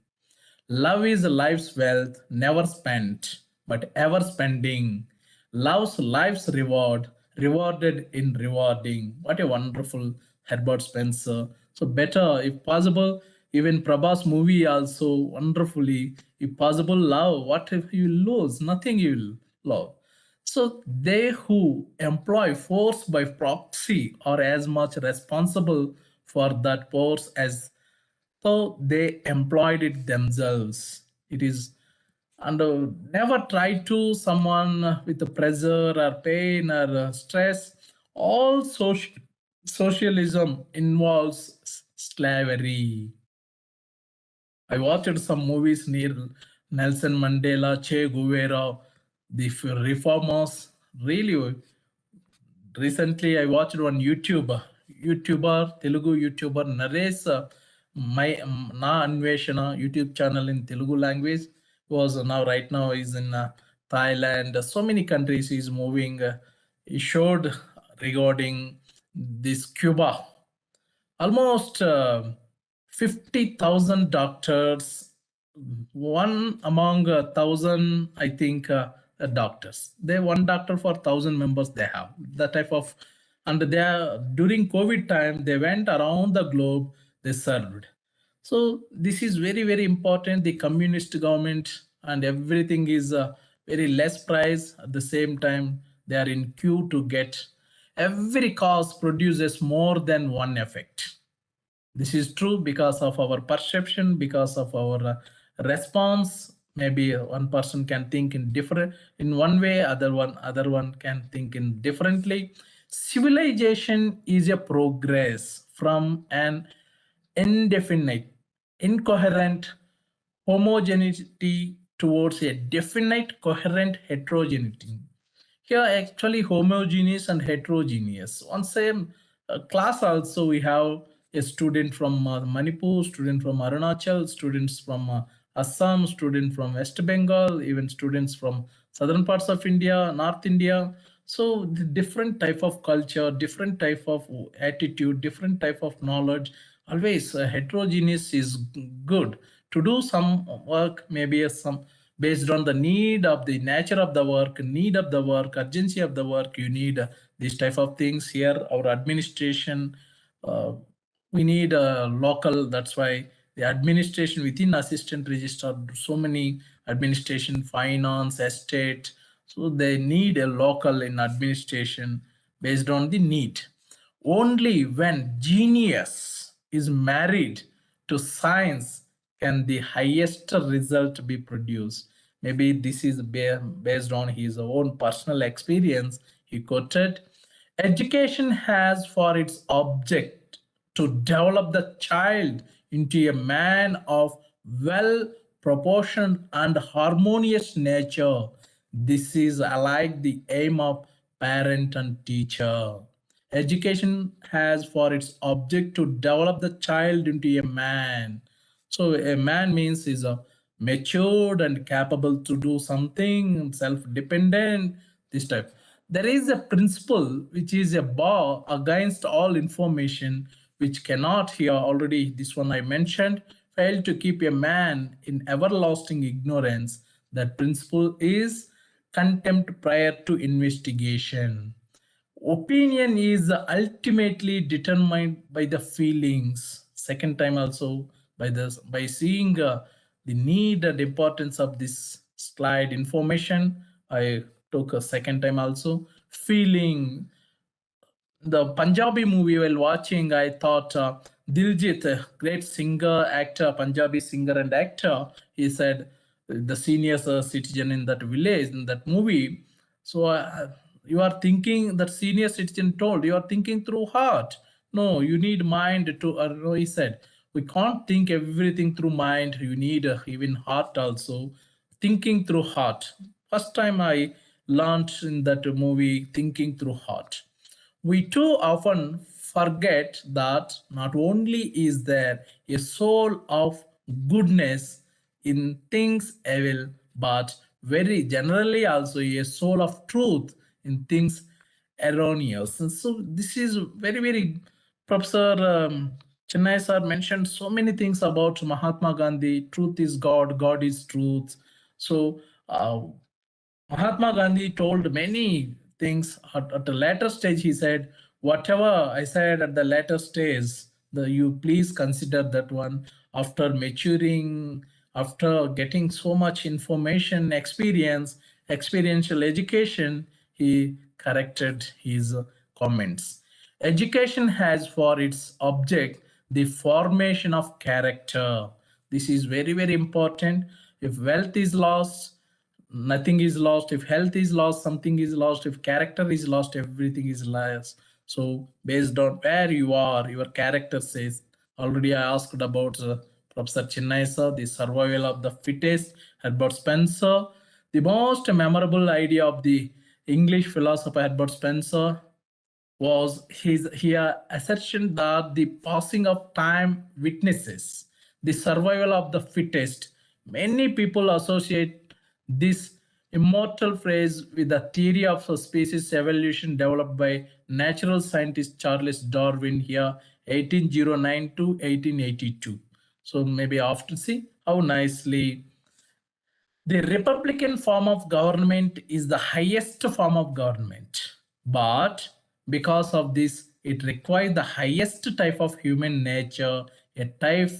Love is life's wealth, never spent, but ever spending. Love's life's reward, rewarded in rewarding. What a wonderful Herbert Spencer. So better, if possible, even Prabhas movie also wonderfully. If possible, love. What if you lose? Nothing you will love. So they who employ force by proxy are as much responsible for that force as so they employed it themselves. It is, and never try to someone with the pressure or pain or stress. All socialism involves slavery. I watched some movies near Nelson Mandela, Che Guevara, the reformers. Really, recently I watched one YouTuber, Telugu YouTuber Naresh, my Na Anveshana YouTube channel in Telugu language. Was now right now is in Thailand. So many countries he's moving. He showed regarding this Cuba. Almost 50,000 doctors, one among 1,000, I think, doctors. They one doctor for 1,000 members they have. That type of, and they are, during COVID time, they went around the globe, they served. So this is very, very important. The communist government and everything is very less price. At the same time, they are in queue to get. Every cause produces more than one effect. This is true because of our perception, because of our response. Maybe one person can think in one way, other one can think in differently. Civilization is a progress from an indefinite, incoherent homogeneity towards a definite, coherent heterogeneity. Here, actually, homogeneous and heterogeneous. On same class, also we have a student from Manipur, student from Arunachal, students from Assam, student from West Bengal, even students from southern parts of India, North India. So the different type of culture, different type of attitude, different type of knowledge. Always heterogeneous is good. To do some work, maybe some based on the need of the nature of the work, need of the work, urgency of the work, you need these type of things. Here, our administration, we need a local. That's why the administration within assistant register, so many administration, finance, estate. So they need a local in administration based on the need. Only when genius is married to science can the highest result be produced. Maybe this is based on his own personal experience. He quoted, education has for its object to develop the child into a man of well-proportioned and harmonious nature. This is alike the aim of parent and teacher. Education has for its object to develop the child into a man. So a man means is a matured and capable to do something, self-dependent, this type. There is a principle which is a bar against all information which cannot, here already this one I mentioned, fail to keep a man in everlasting ignorance. That principle is contempt prior to investigation. Opinion is ultimately determined by the feelings. Second time also by seeing the need and importance of this slide information, I took a second time also. Feeling, the Punjabi movie while watching, I thought Diljit, a great singer, actor, Punjabi singer and actor, he said the senior citizen in that village, in that movie. So you are thinking, that senior citizen told, you are thinking through heart. No, you need mind to, he said, we can't think everything through mind. You need even heart also. Thinking through heart. First time I learned in that movie, thinking through heart. We too often forget that not only is there a soul of goodness in things evil, but very generally also a soul of truth in things erroneous. And so this is very, very, Professor Chennai sir mentioned so many things about Mahatma Gandhi. Truth is God, God is truth. So Mahatma Gandhi told many things at a later stage. He said, whatever I said at the later stage, you please consider that one. After maturing, after getting so much information, experiential education, he corrected his comments. Education has for its object the formation of character. This is very, very important. If wealth is lost, nothing is lost. If health is lost, something is lost. If character is lost, everything is lost. So based on where you are, your character says. Already I asked about Professor Chennai sir, the survival of the fittest, Herbert Spencer. The most memorable idea of the English philosopher Herbert Spencer was his assertion that the passing of time witnesses the survival of the fittest. Many people associate this immortal phrase with the theory of species evolution developed by natural scientist Charles Darwin here 1809 to 1882. So maybe after see how nicely the Republican form of government is the highest form of government, but because of this, it requires the highest type of human nature, a type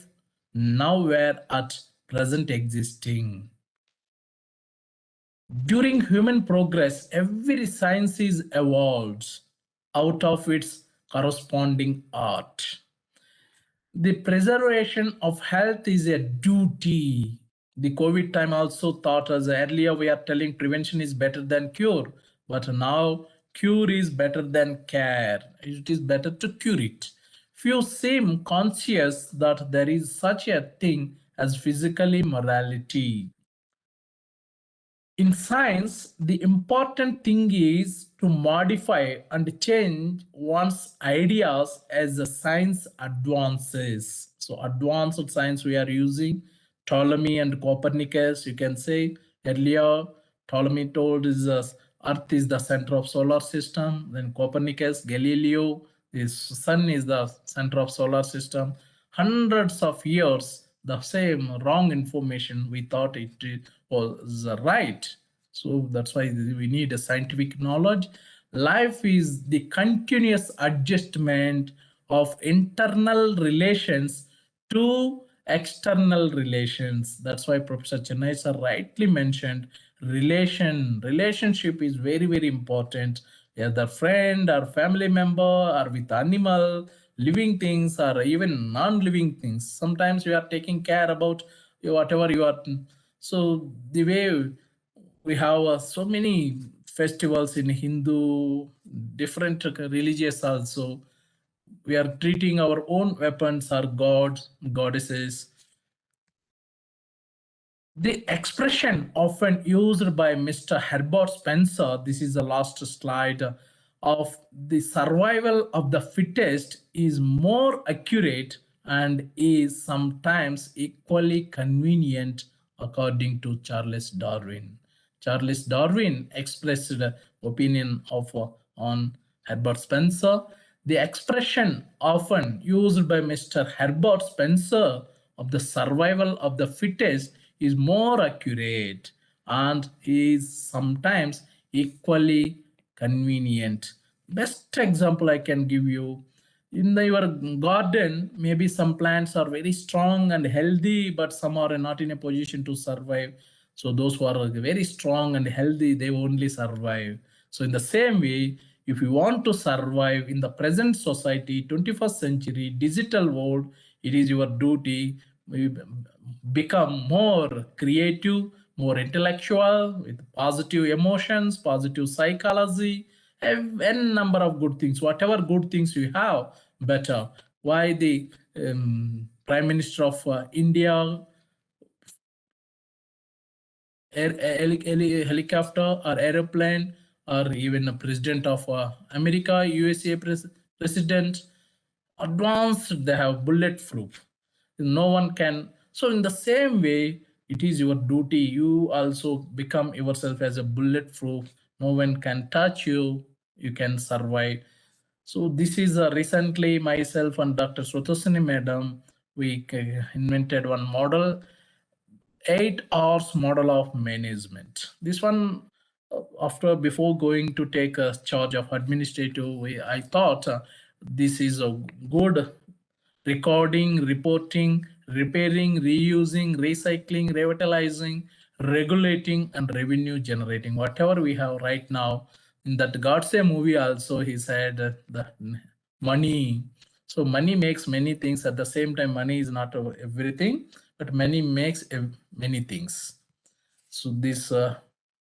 nowhere at present existing. During human progress, every science is evolved out of its corresponding art. The preservation of health is a duty. The COVID time also taught us. Earlier we are telling prevention is better than cure, but now cure is better than care. It is better to cure it. Few seem conscious that there is such a thing as physical immorality. In science, the important thing is to modify and change one's ideas as the science advances. So advanced science we are using Ptolemy and Copernicus. You can say earlier Ptolemy told is Earth is the center of solar system. Then Copernicus, Galileo, the sun is the center of solar system. Hundreds of years the same wrong information we thought it was right. So that's why we need a scientific knowledge. Life is the continuous adjustment of internal relations to external relations. That's why Professor Chennai sir rightly mentioned relationship is very, very important. Either friend or family member or with animal, living things or even non-living things. Sometimes we are taking care about whatever you are. So the way we have so many festivals in Hindu, different religious also. We are treating our own weapons or gods, goddesses. The expression often used by Mr. Herbert Spencer, this is the last slide, of the survival of the fittest is more accurate and is sometimes equally convenient according to Charles Darwin. Charles Darwin expressed an opinion of on Herbert Spencer. The expression often used by Mr. Herbert Spencer of the survival of the fittest is more accurate and is sometimes equally convenient. Best example I can give you, in your garden, maybe some plants are very strong and healthy, but some are not in a position to survive. So those who are very strong and healthy, they only survive. So in the same way, if you want to survive in the present society, 21st century digital world, it is your duty become more creative, more intellectual, with positive emotions, positive psychology, n number of good things. Whatever good things you have, better. Why the Prime Minister of India helicopter or aeroplane, or even a president of America, USA president, advanced, they have bulletproof. No one can. So in the same way, it is your duty. You also become yourself as a bulletproof. No one can touch you. You can survive. So this is recently myself and Dr. Sotosini madam, we invented one model, 8 hours model of management. This one, before going to take a charge of administrative, I thought this is a good recording, reporting, repairing, reusing, recycling, revitalizing, regulating, and revenue generating. Whatever we have right now. In that Godse movie also, he said that money. So money makes many things. At the same time, money is not everything, but money makes many things. So this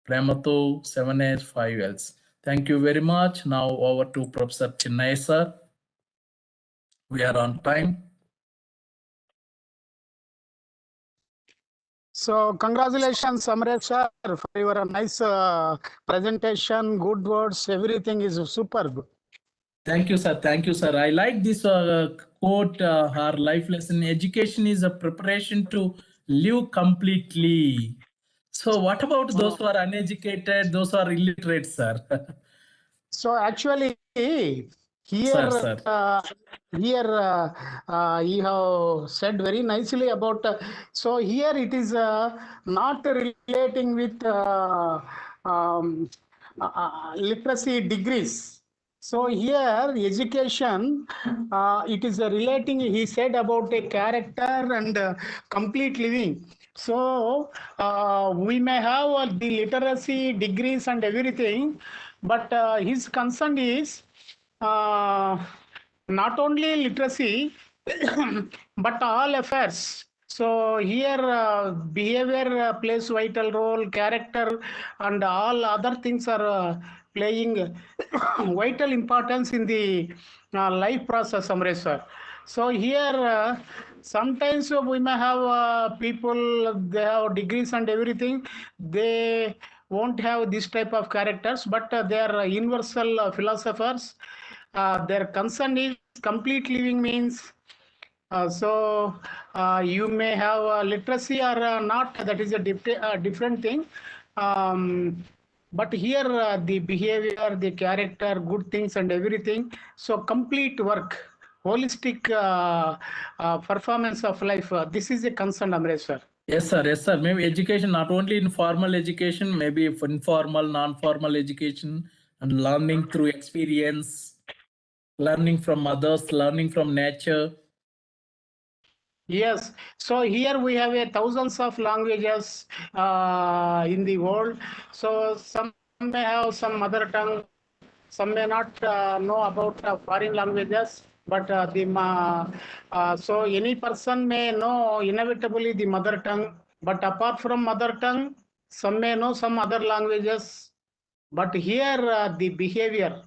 Pramato 785Ls. Thank you very much. Now over to Professor Chennai sir. We are on time. So congratulations, Samresh sir, for your nice presentation, good words, everything is superb. Thank you, sir. Thank you, sir. I like this quote, her life lesson. Education is a preparation to live completely. So what about those who are uneducated, those who are illiterate, sir? So actually, Here, Sir. You have said very nicely about. So here it is not relating with literacy degrees. So here education, it is relating. He said about a character and complete living. So we may have the literacy degrees and everything, but his concern is not only literacy but all affairs. So here behavior plays vital role, character and all other things are playing vital importance in the life process, Amresh sir. So here sometimes we may have people, they have degrees and everything, they won't have this type of characters, but they are universal philosophers. Their concern is complete living means you may have literacy or not, that is a different thing. But here the behavior, the character, good things and everything. So complete work, holistic performance of life. This is a concern, Amresh sir. Yes, sir. Yes, sir. Maybe education, not only in formal education, maybe informal, non-formal education, and learning through experience, learning from others, learning from nature. Yes, so here we have thousands of languages in the world. So some may have some mother tongue, some may not know about foreign languages, but so any person may know inevitably the mother tongue. But apart from mother tongue, some may know some other languages. But here the behavior,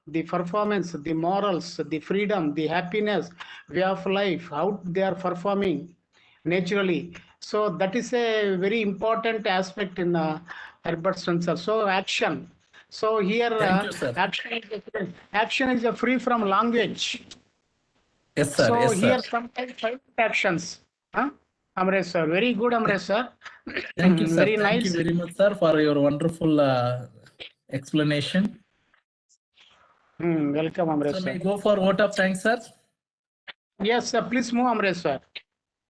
the performance, the morals, the freedom, the happiness, way of life, how they are performing naturally. So that is a very important aspect in Herbert Spencer. So action. So here action is free from language. Yes, sir. So yes, here sir. sometimes actions. Amresh sir, very good, Amresh sir. Thank you, sir. Very Thank nice. you very much, sir, for your wonderful explanation. Welcome, Amresh So sir. may I go for vote of thanks, sir? Yes, sir. Please move, Amresh sir.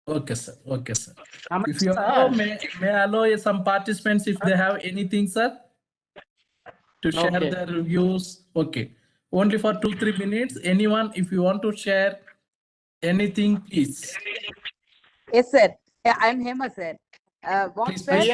Okay, sir. Okay, sir. Amresh If you sir. allow, may I allow some participants if they have anything, sir, to share Okay. their reviews? Okay. Only for 2-3 minutes. Anyone, if you want to share anything, please. Yes, sir. I'm Hema, sir. What Please, sir please.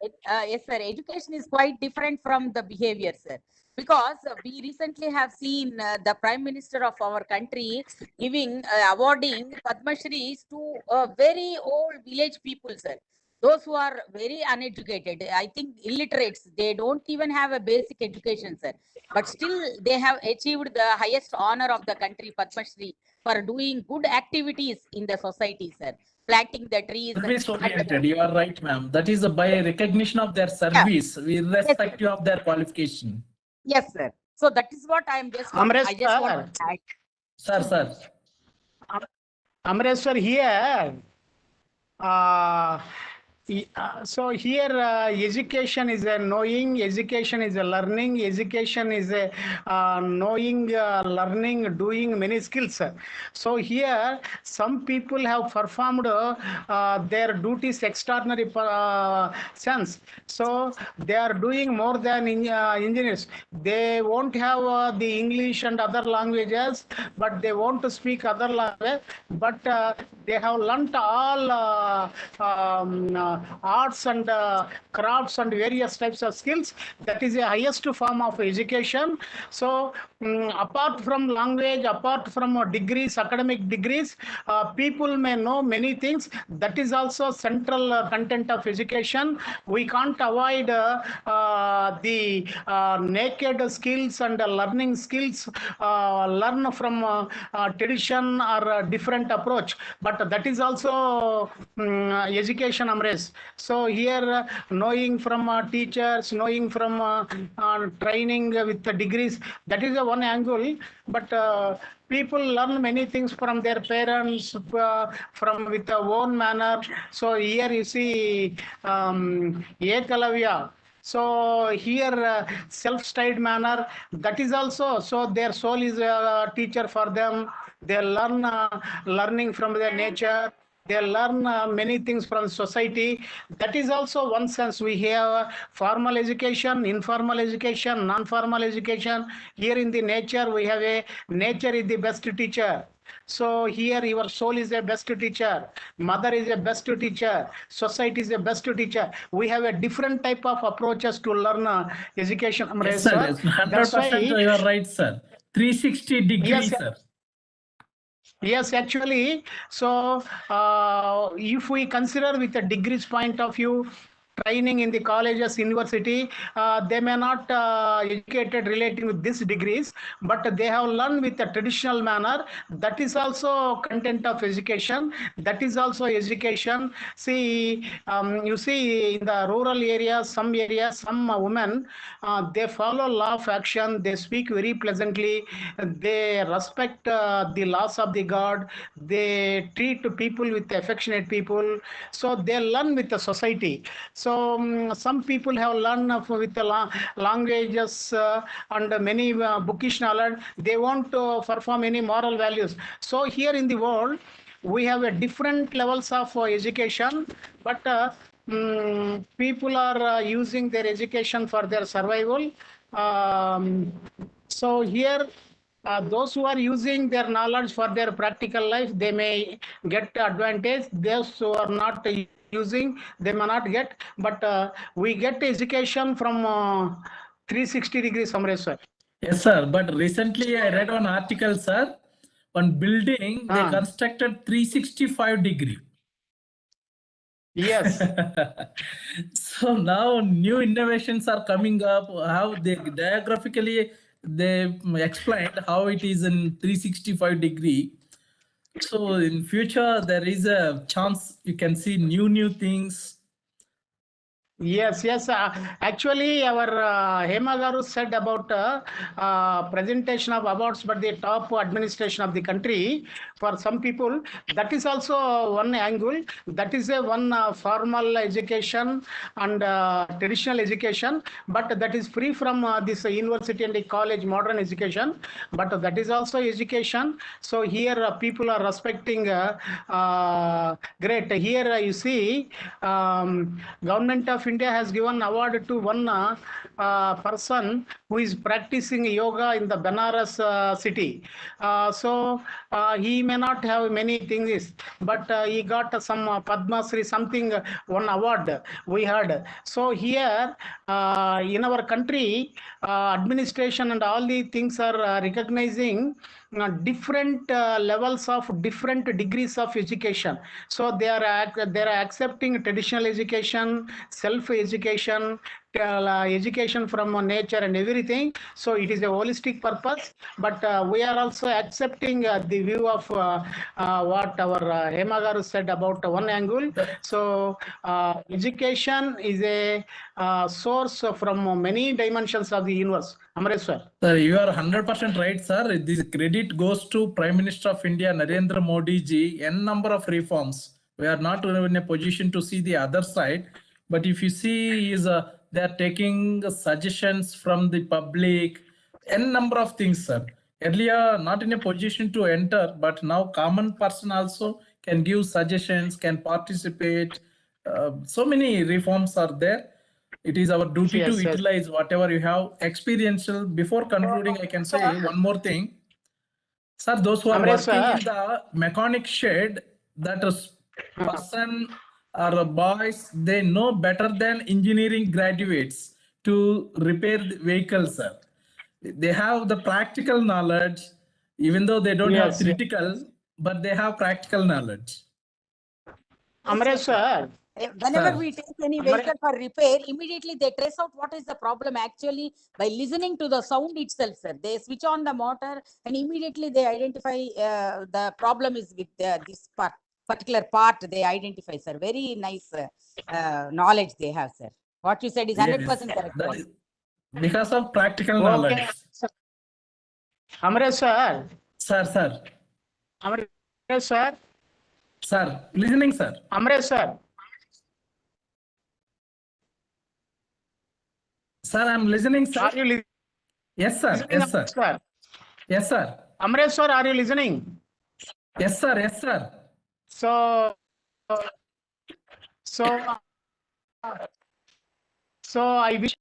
said, yes, sir, education is quite different from the behavior, sir. Because we recently have seen the Prime Minister of our country giving, awarding Padma Shris to very old village people, sir. Those who are very uneducated, I think illiterates, they don't even have a basic education, sir. But still, they have achieved the highest honor of the country, Padma Shri, for doing good activities in the society, sir. Planting the trees. Service oriented, you are right, ma'am. That is by recognition of their service, irrespective of their qualification. Yes, sir. So that is what I am just. Amresh I just sir. want to add. Sir. Amresh sir, here. So here education is a knowing, education is a learning, education is a knowing, learning, doing many skills. So here some people have performed their duties extraordinary sense. So they are doing more than engineers. They won't have the English and other languages, but they want to speak other language. But they have learnt all arts and crafts and various types of skills. That is the highest form of education. So apart from language, apart from degrees, academic degrees, people may know many things. That is also central content of education. We can't avoid the naked skills and learning skills, learn from tradition or different approach. But that is also education, Amresh. So here knowing from teachers, knowing from training with the degrees, that is one angle. But people learn many things from their parents, from with their own manner. So here you see Ekalavya. So here self-styled manner, that is also, so their soul is a teacher for them. They learn learning from their nature. They learn many things from society. That is also one sense. We have formal education, informal education, non-formal education. Here in the nature, we have a nature is the best teacher. So here your soul is a best teacher, mother is a best teacher, society is a best teacher. We have a different type of approaches to learn education. Yes, sir. Yes, 100% you are right, sir. 360 degrees, yes, sir. Yes, actually, so if we consider with a degrees point of view, training in the colleges, university, they may not educated relating with these degrees, but they have learned with a traditional manner. That is also content of education. That is also education. See, you see in the rural areas, some women, they follow law of action. They speak very pleasantly. They respect the laws of the God. They treat people with affectionate people. So they learn with the society. So some people have learned with the languages and many bookish knowledge. They want to perform any moral values. So here in the world, we have a different levels of education, but people are using their education for their survival. So here, those who are using their knowledge for their practical life, they may get advantage. Those who are not using, they may not get. But we get education from 360 degrees, sir. Yes, sir. But recently I read one article, sir. One building they constructed 365 degree. Yes. So now new innovations are coming up. How they diagraphically they explained how it is in 365 degree. So in future there is a chance you can see new things. Yes, yes. Actually, our Hema Garu said about presentation of awards, but the top administration of the country. For some people, that is also one angle. That is a one formal education and traditional education, but that is free from this university and the college modern education. But that is also education. So here people are respecting. Great. Here you see, government of India has given award to one person who is practicing yoga in the Benares city. So he may not have many things, but he got some Padma Shri something, one award we heard. So here in our country, administration and all the things are recognizing different levels of different degrees of education. So they are accepting traditional education, self education, education from nature and everything. So it is a holistic purpose, but we are also accepting the view of what our Hema Garu said about one angle. So education is a source from many dimensions of the universe. Amreswar. Sir, you are 100% right, sir. This credit goes to Prime Minister of India, Narendra Modi ji, n number of reforms. We are not in a position to see the other side, but if you see, they are taking suggestions from the public, n number of things, sir. Earlier, not in a position to enter, but now common person also can give suggestions, can participate. So many reforms are there. It is our duty to utilize whatever you have experiential. Before concluding, I can say one more thing. Sir, those who are working in the mechanic shed, that is person or boys, they know better than engineering graduates to repair the vehicles, sir. They have the practical knowledge, even though they don't have theoretical, but they have practical knowledge. Amreswar. Whenever we take any vehicle for repair, immediately they trace out what is the problem actually by listening to the sound itself, sir. They switch on the motor and immediately they identify the problem is with this particular part they identify, sir. Very nice knowledge they have, sir. What you said is 100% correct. Is because of practical knowledge. Amreswar. Sir. Amreswar. Sir, listening, sir. Amreswar. Sir, I'm listening, sir. Are you listening? Yes, sir. Yes, sir. Yes, sir. Amresh sir, are you listening? Yes, sir. Yes, sir. So, I wish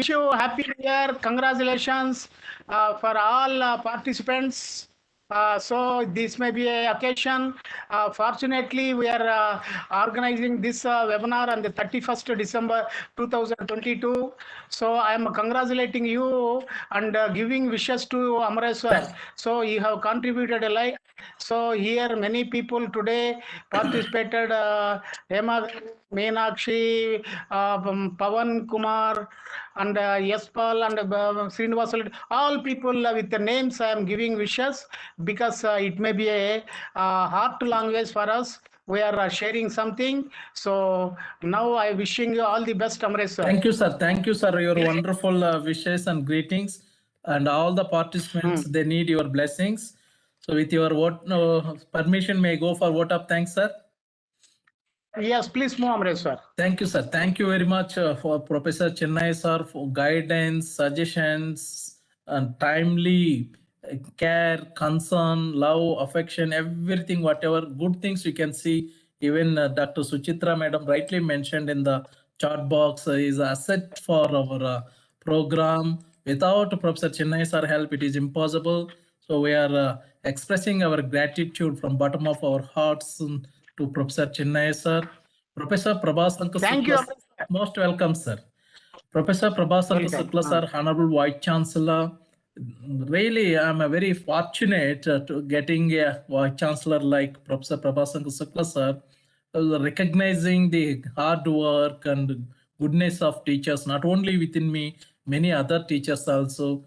you happy New Year. Congratulations for all participants. So this may be a occasion. Fortunately, we are organizing this webinar on the 31st December 2022. So I am congratulating you and giving wishes to Amresh sir. So you have contributed a lot. So here many people today participated. Hema, Meenakshi, Pavan Kumar, and Yaspal and Srinivas, all people with the names I am giving wishes because it may be a hard language for us. We are sharing something. So now I wishing you all the best, Amresh sir. Thank you, sir. Thank you, sir. Your wonderful wishes and greetings. And all the participants, they need your blessings. So with your permission, may I go for vote of thanks, sir? Yes, please move, Amresh sir. Thank you, sir. Thank you very much for Professor Chennai, sir, for guidance, suggestions, and timely care, concern, love, affection, everything, whatever good things you can see. Even Dr. Suchitra, madam, rightly mentioned in the chat box, is an asset for our program. Without Professor Chennai, sir, help, it is impossible. So we are expressing our gratitude from bottom of our hearts to Professor Chennai, sir. Professor Prabhasankar Thank you, Sukla, most welcome, sir. Professor Prabhasankar Sukla, sir, Honorable Vice Chancellor. Really, I'm very fortunate to getting a Vice Chancellor like Professor Prabhasankar Sukla, sir, recognizing the hard work and goodness of teachers, not only within me, many other teachers also.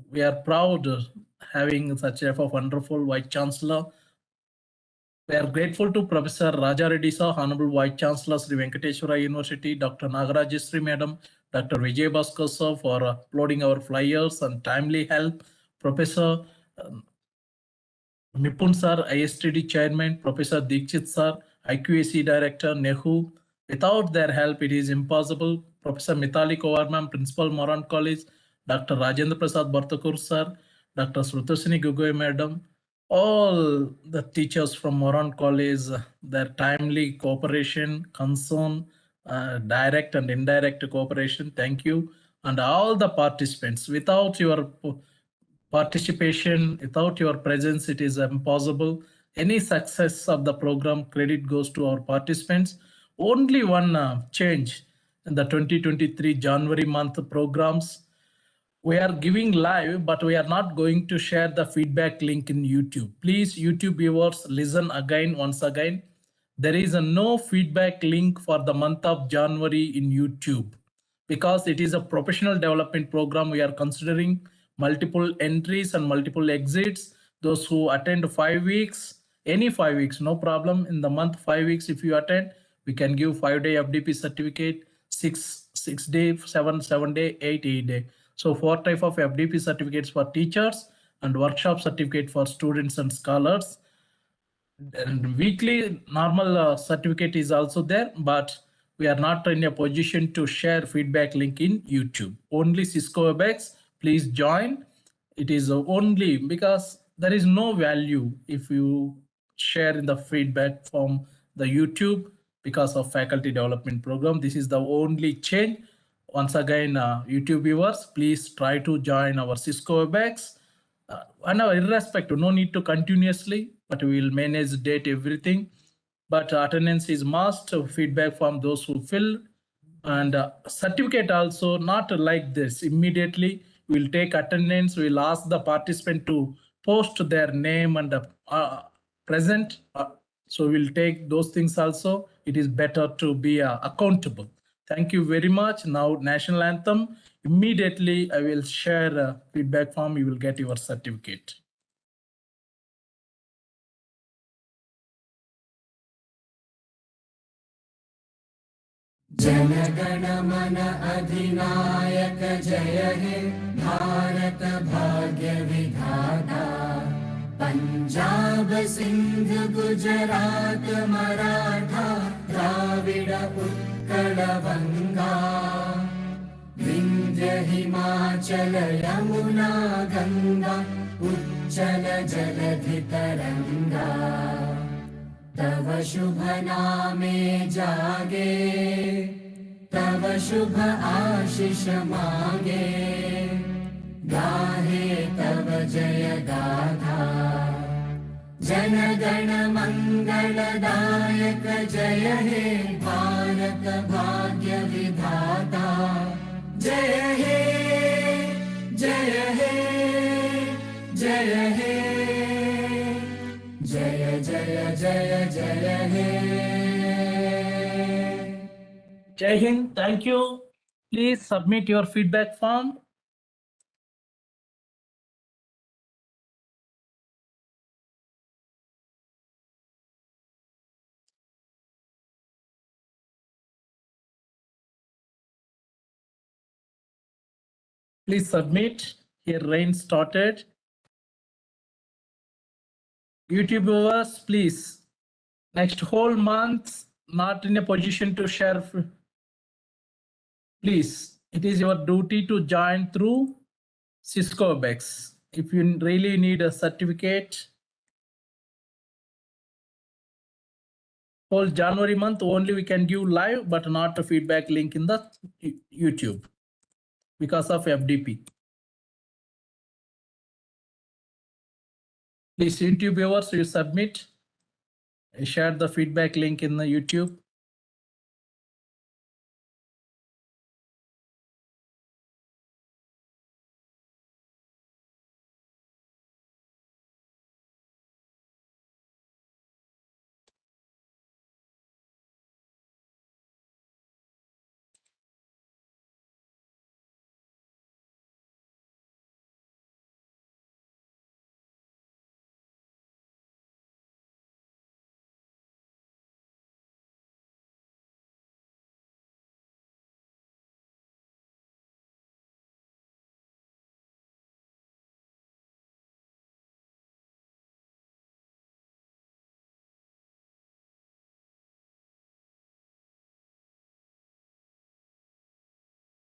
We are proud having such a wonderful Vice Chancellor. We are grateful to Professor Raja Reddy sir, Honorable Vice Chancellor Sri Venkateswara University, Dr. Nagarajasri Madam, Dr. Vijay Bhaskar sir for uploading our flyers and timely help. Professor Nipun sir, ISTD Chairman, Professor Dikshit sir, IQAC Director, NEHU. Without their help, it is impossible. Professor Mithali Kowar ma'am, Principal Moran College, Dr. Rajendra Prasad Bhartakur sir, Dr. Srutasini Gugoi Madam, all the teachers from Moran College, their timely cooperation, concern, direct and indirect cooperation, thank you. And all the participants, without your participation, without your presence, it is impossible. Any success of the program, credit goes to our participants. Only one change in the 2023 January month programs. We are giving live, but we are not going to share the feedback link in YouTube. Please, YouTube viewers, listen again, once again. There is no feedback link for the month of January in YouTube because it is a professional development program. We are considering multiple entries and multiple exits. Those who attend 5 weeks, any 5 weeks, no problem. In the month 5 weeks, if you attend, we can give 5-day FDP certificate, 6 day, 7 day, 8 day. So 4 type of FDP certificates for teachers and workshop certificate for students and scholars. And weekly normal certificate is also there, but we are not in a position to share feedback link in YouTube. Only Cisco Webex, please join. It is only because there is no value if you share in the feedback from the YouTube because of faculty development program. This is the only change. Once again, YouTube viewers, please try to join our Cisco Webex. And irrespective, no need to continuously, but we will manage date, everything. But attendance is must, feedback from those who fill, and certificate also not like this. Immediately, we'll take attendance, we'll ask the participant to post their name and present. So we'll take those things also. It is better to be accountable. Thank you very much. Now, national anthem. Immediately, I will share a feedback form. You will get your certificate. जनगण मन अधिनायक जय हे भारत भाग्य विधाता पंजाब सिंध गुजरात मराठा द्राविड उत्कल बंगा हिमाचल यमुना गंगा उच्चल जलधि तरंगा तव शुभ नामे जागे तव शुभ आशीष मांगे गाहे तव जय गाथा जन गण मंगलदायक जय हे भारत भाग्य विधाता जय हे जय हे जय हे जय जय जय जय हे Jai Hind. Thank you. Please submit your feedback form. Please submit. Here rain started. YouTube viewers, please. Next whole month, not in a position to share. Please, it is your duty to join through Cisco Webex. If you really need a certificate, whole January month only we can give live, but not a feedback link in the YouTube because of FDP. Please, YouTube viewers, you submit, share the feedback link in the YouTube.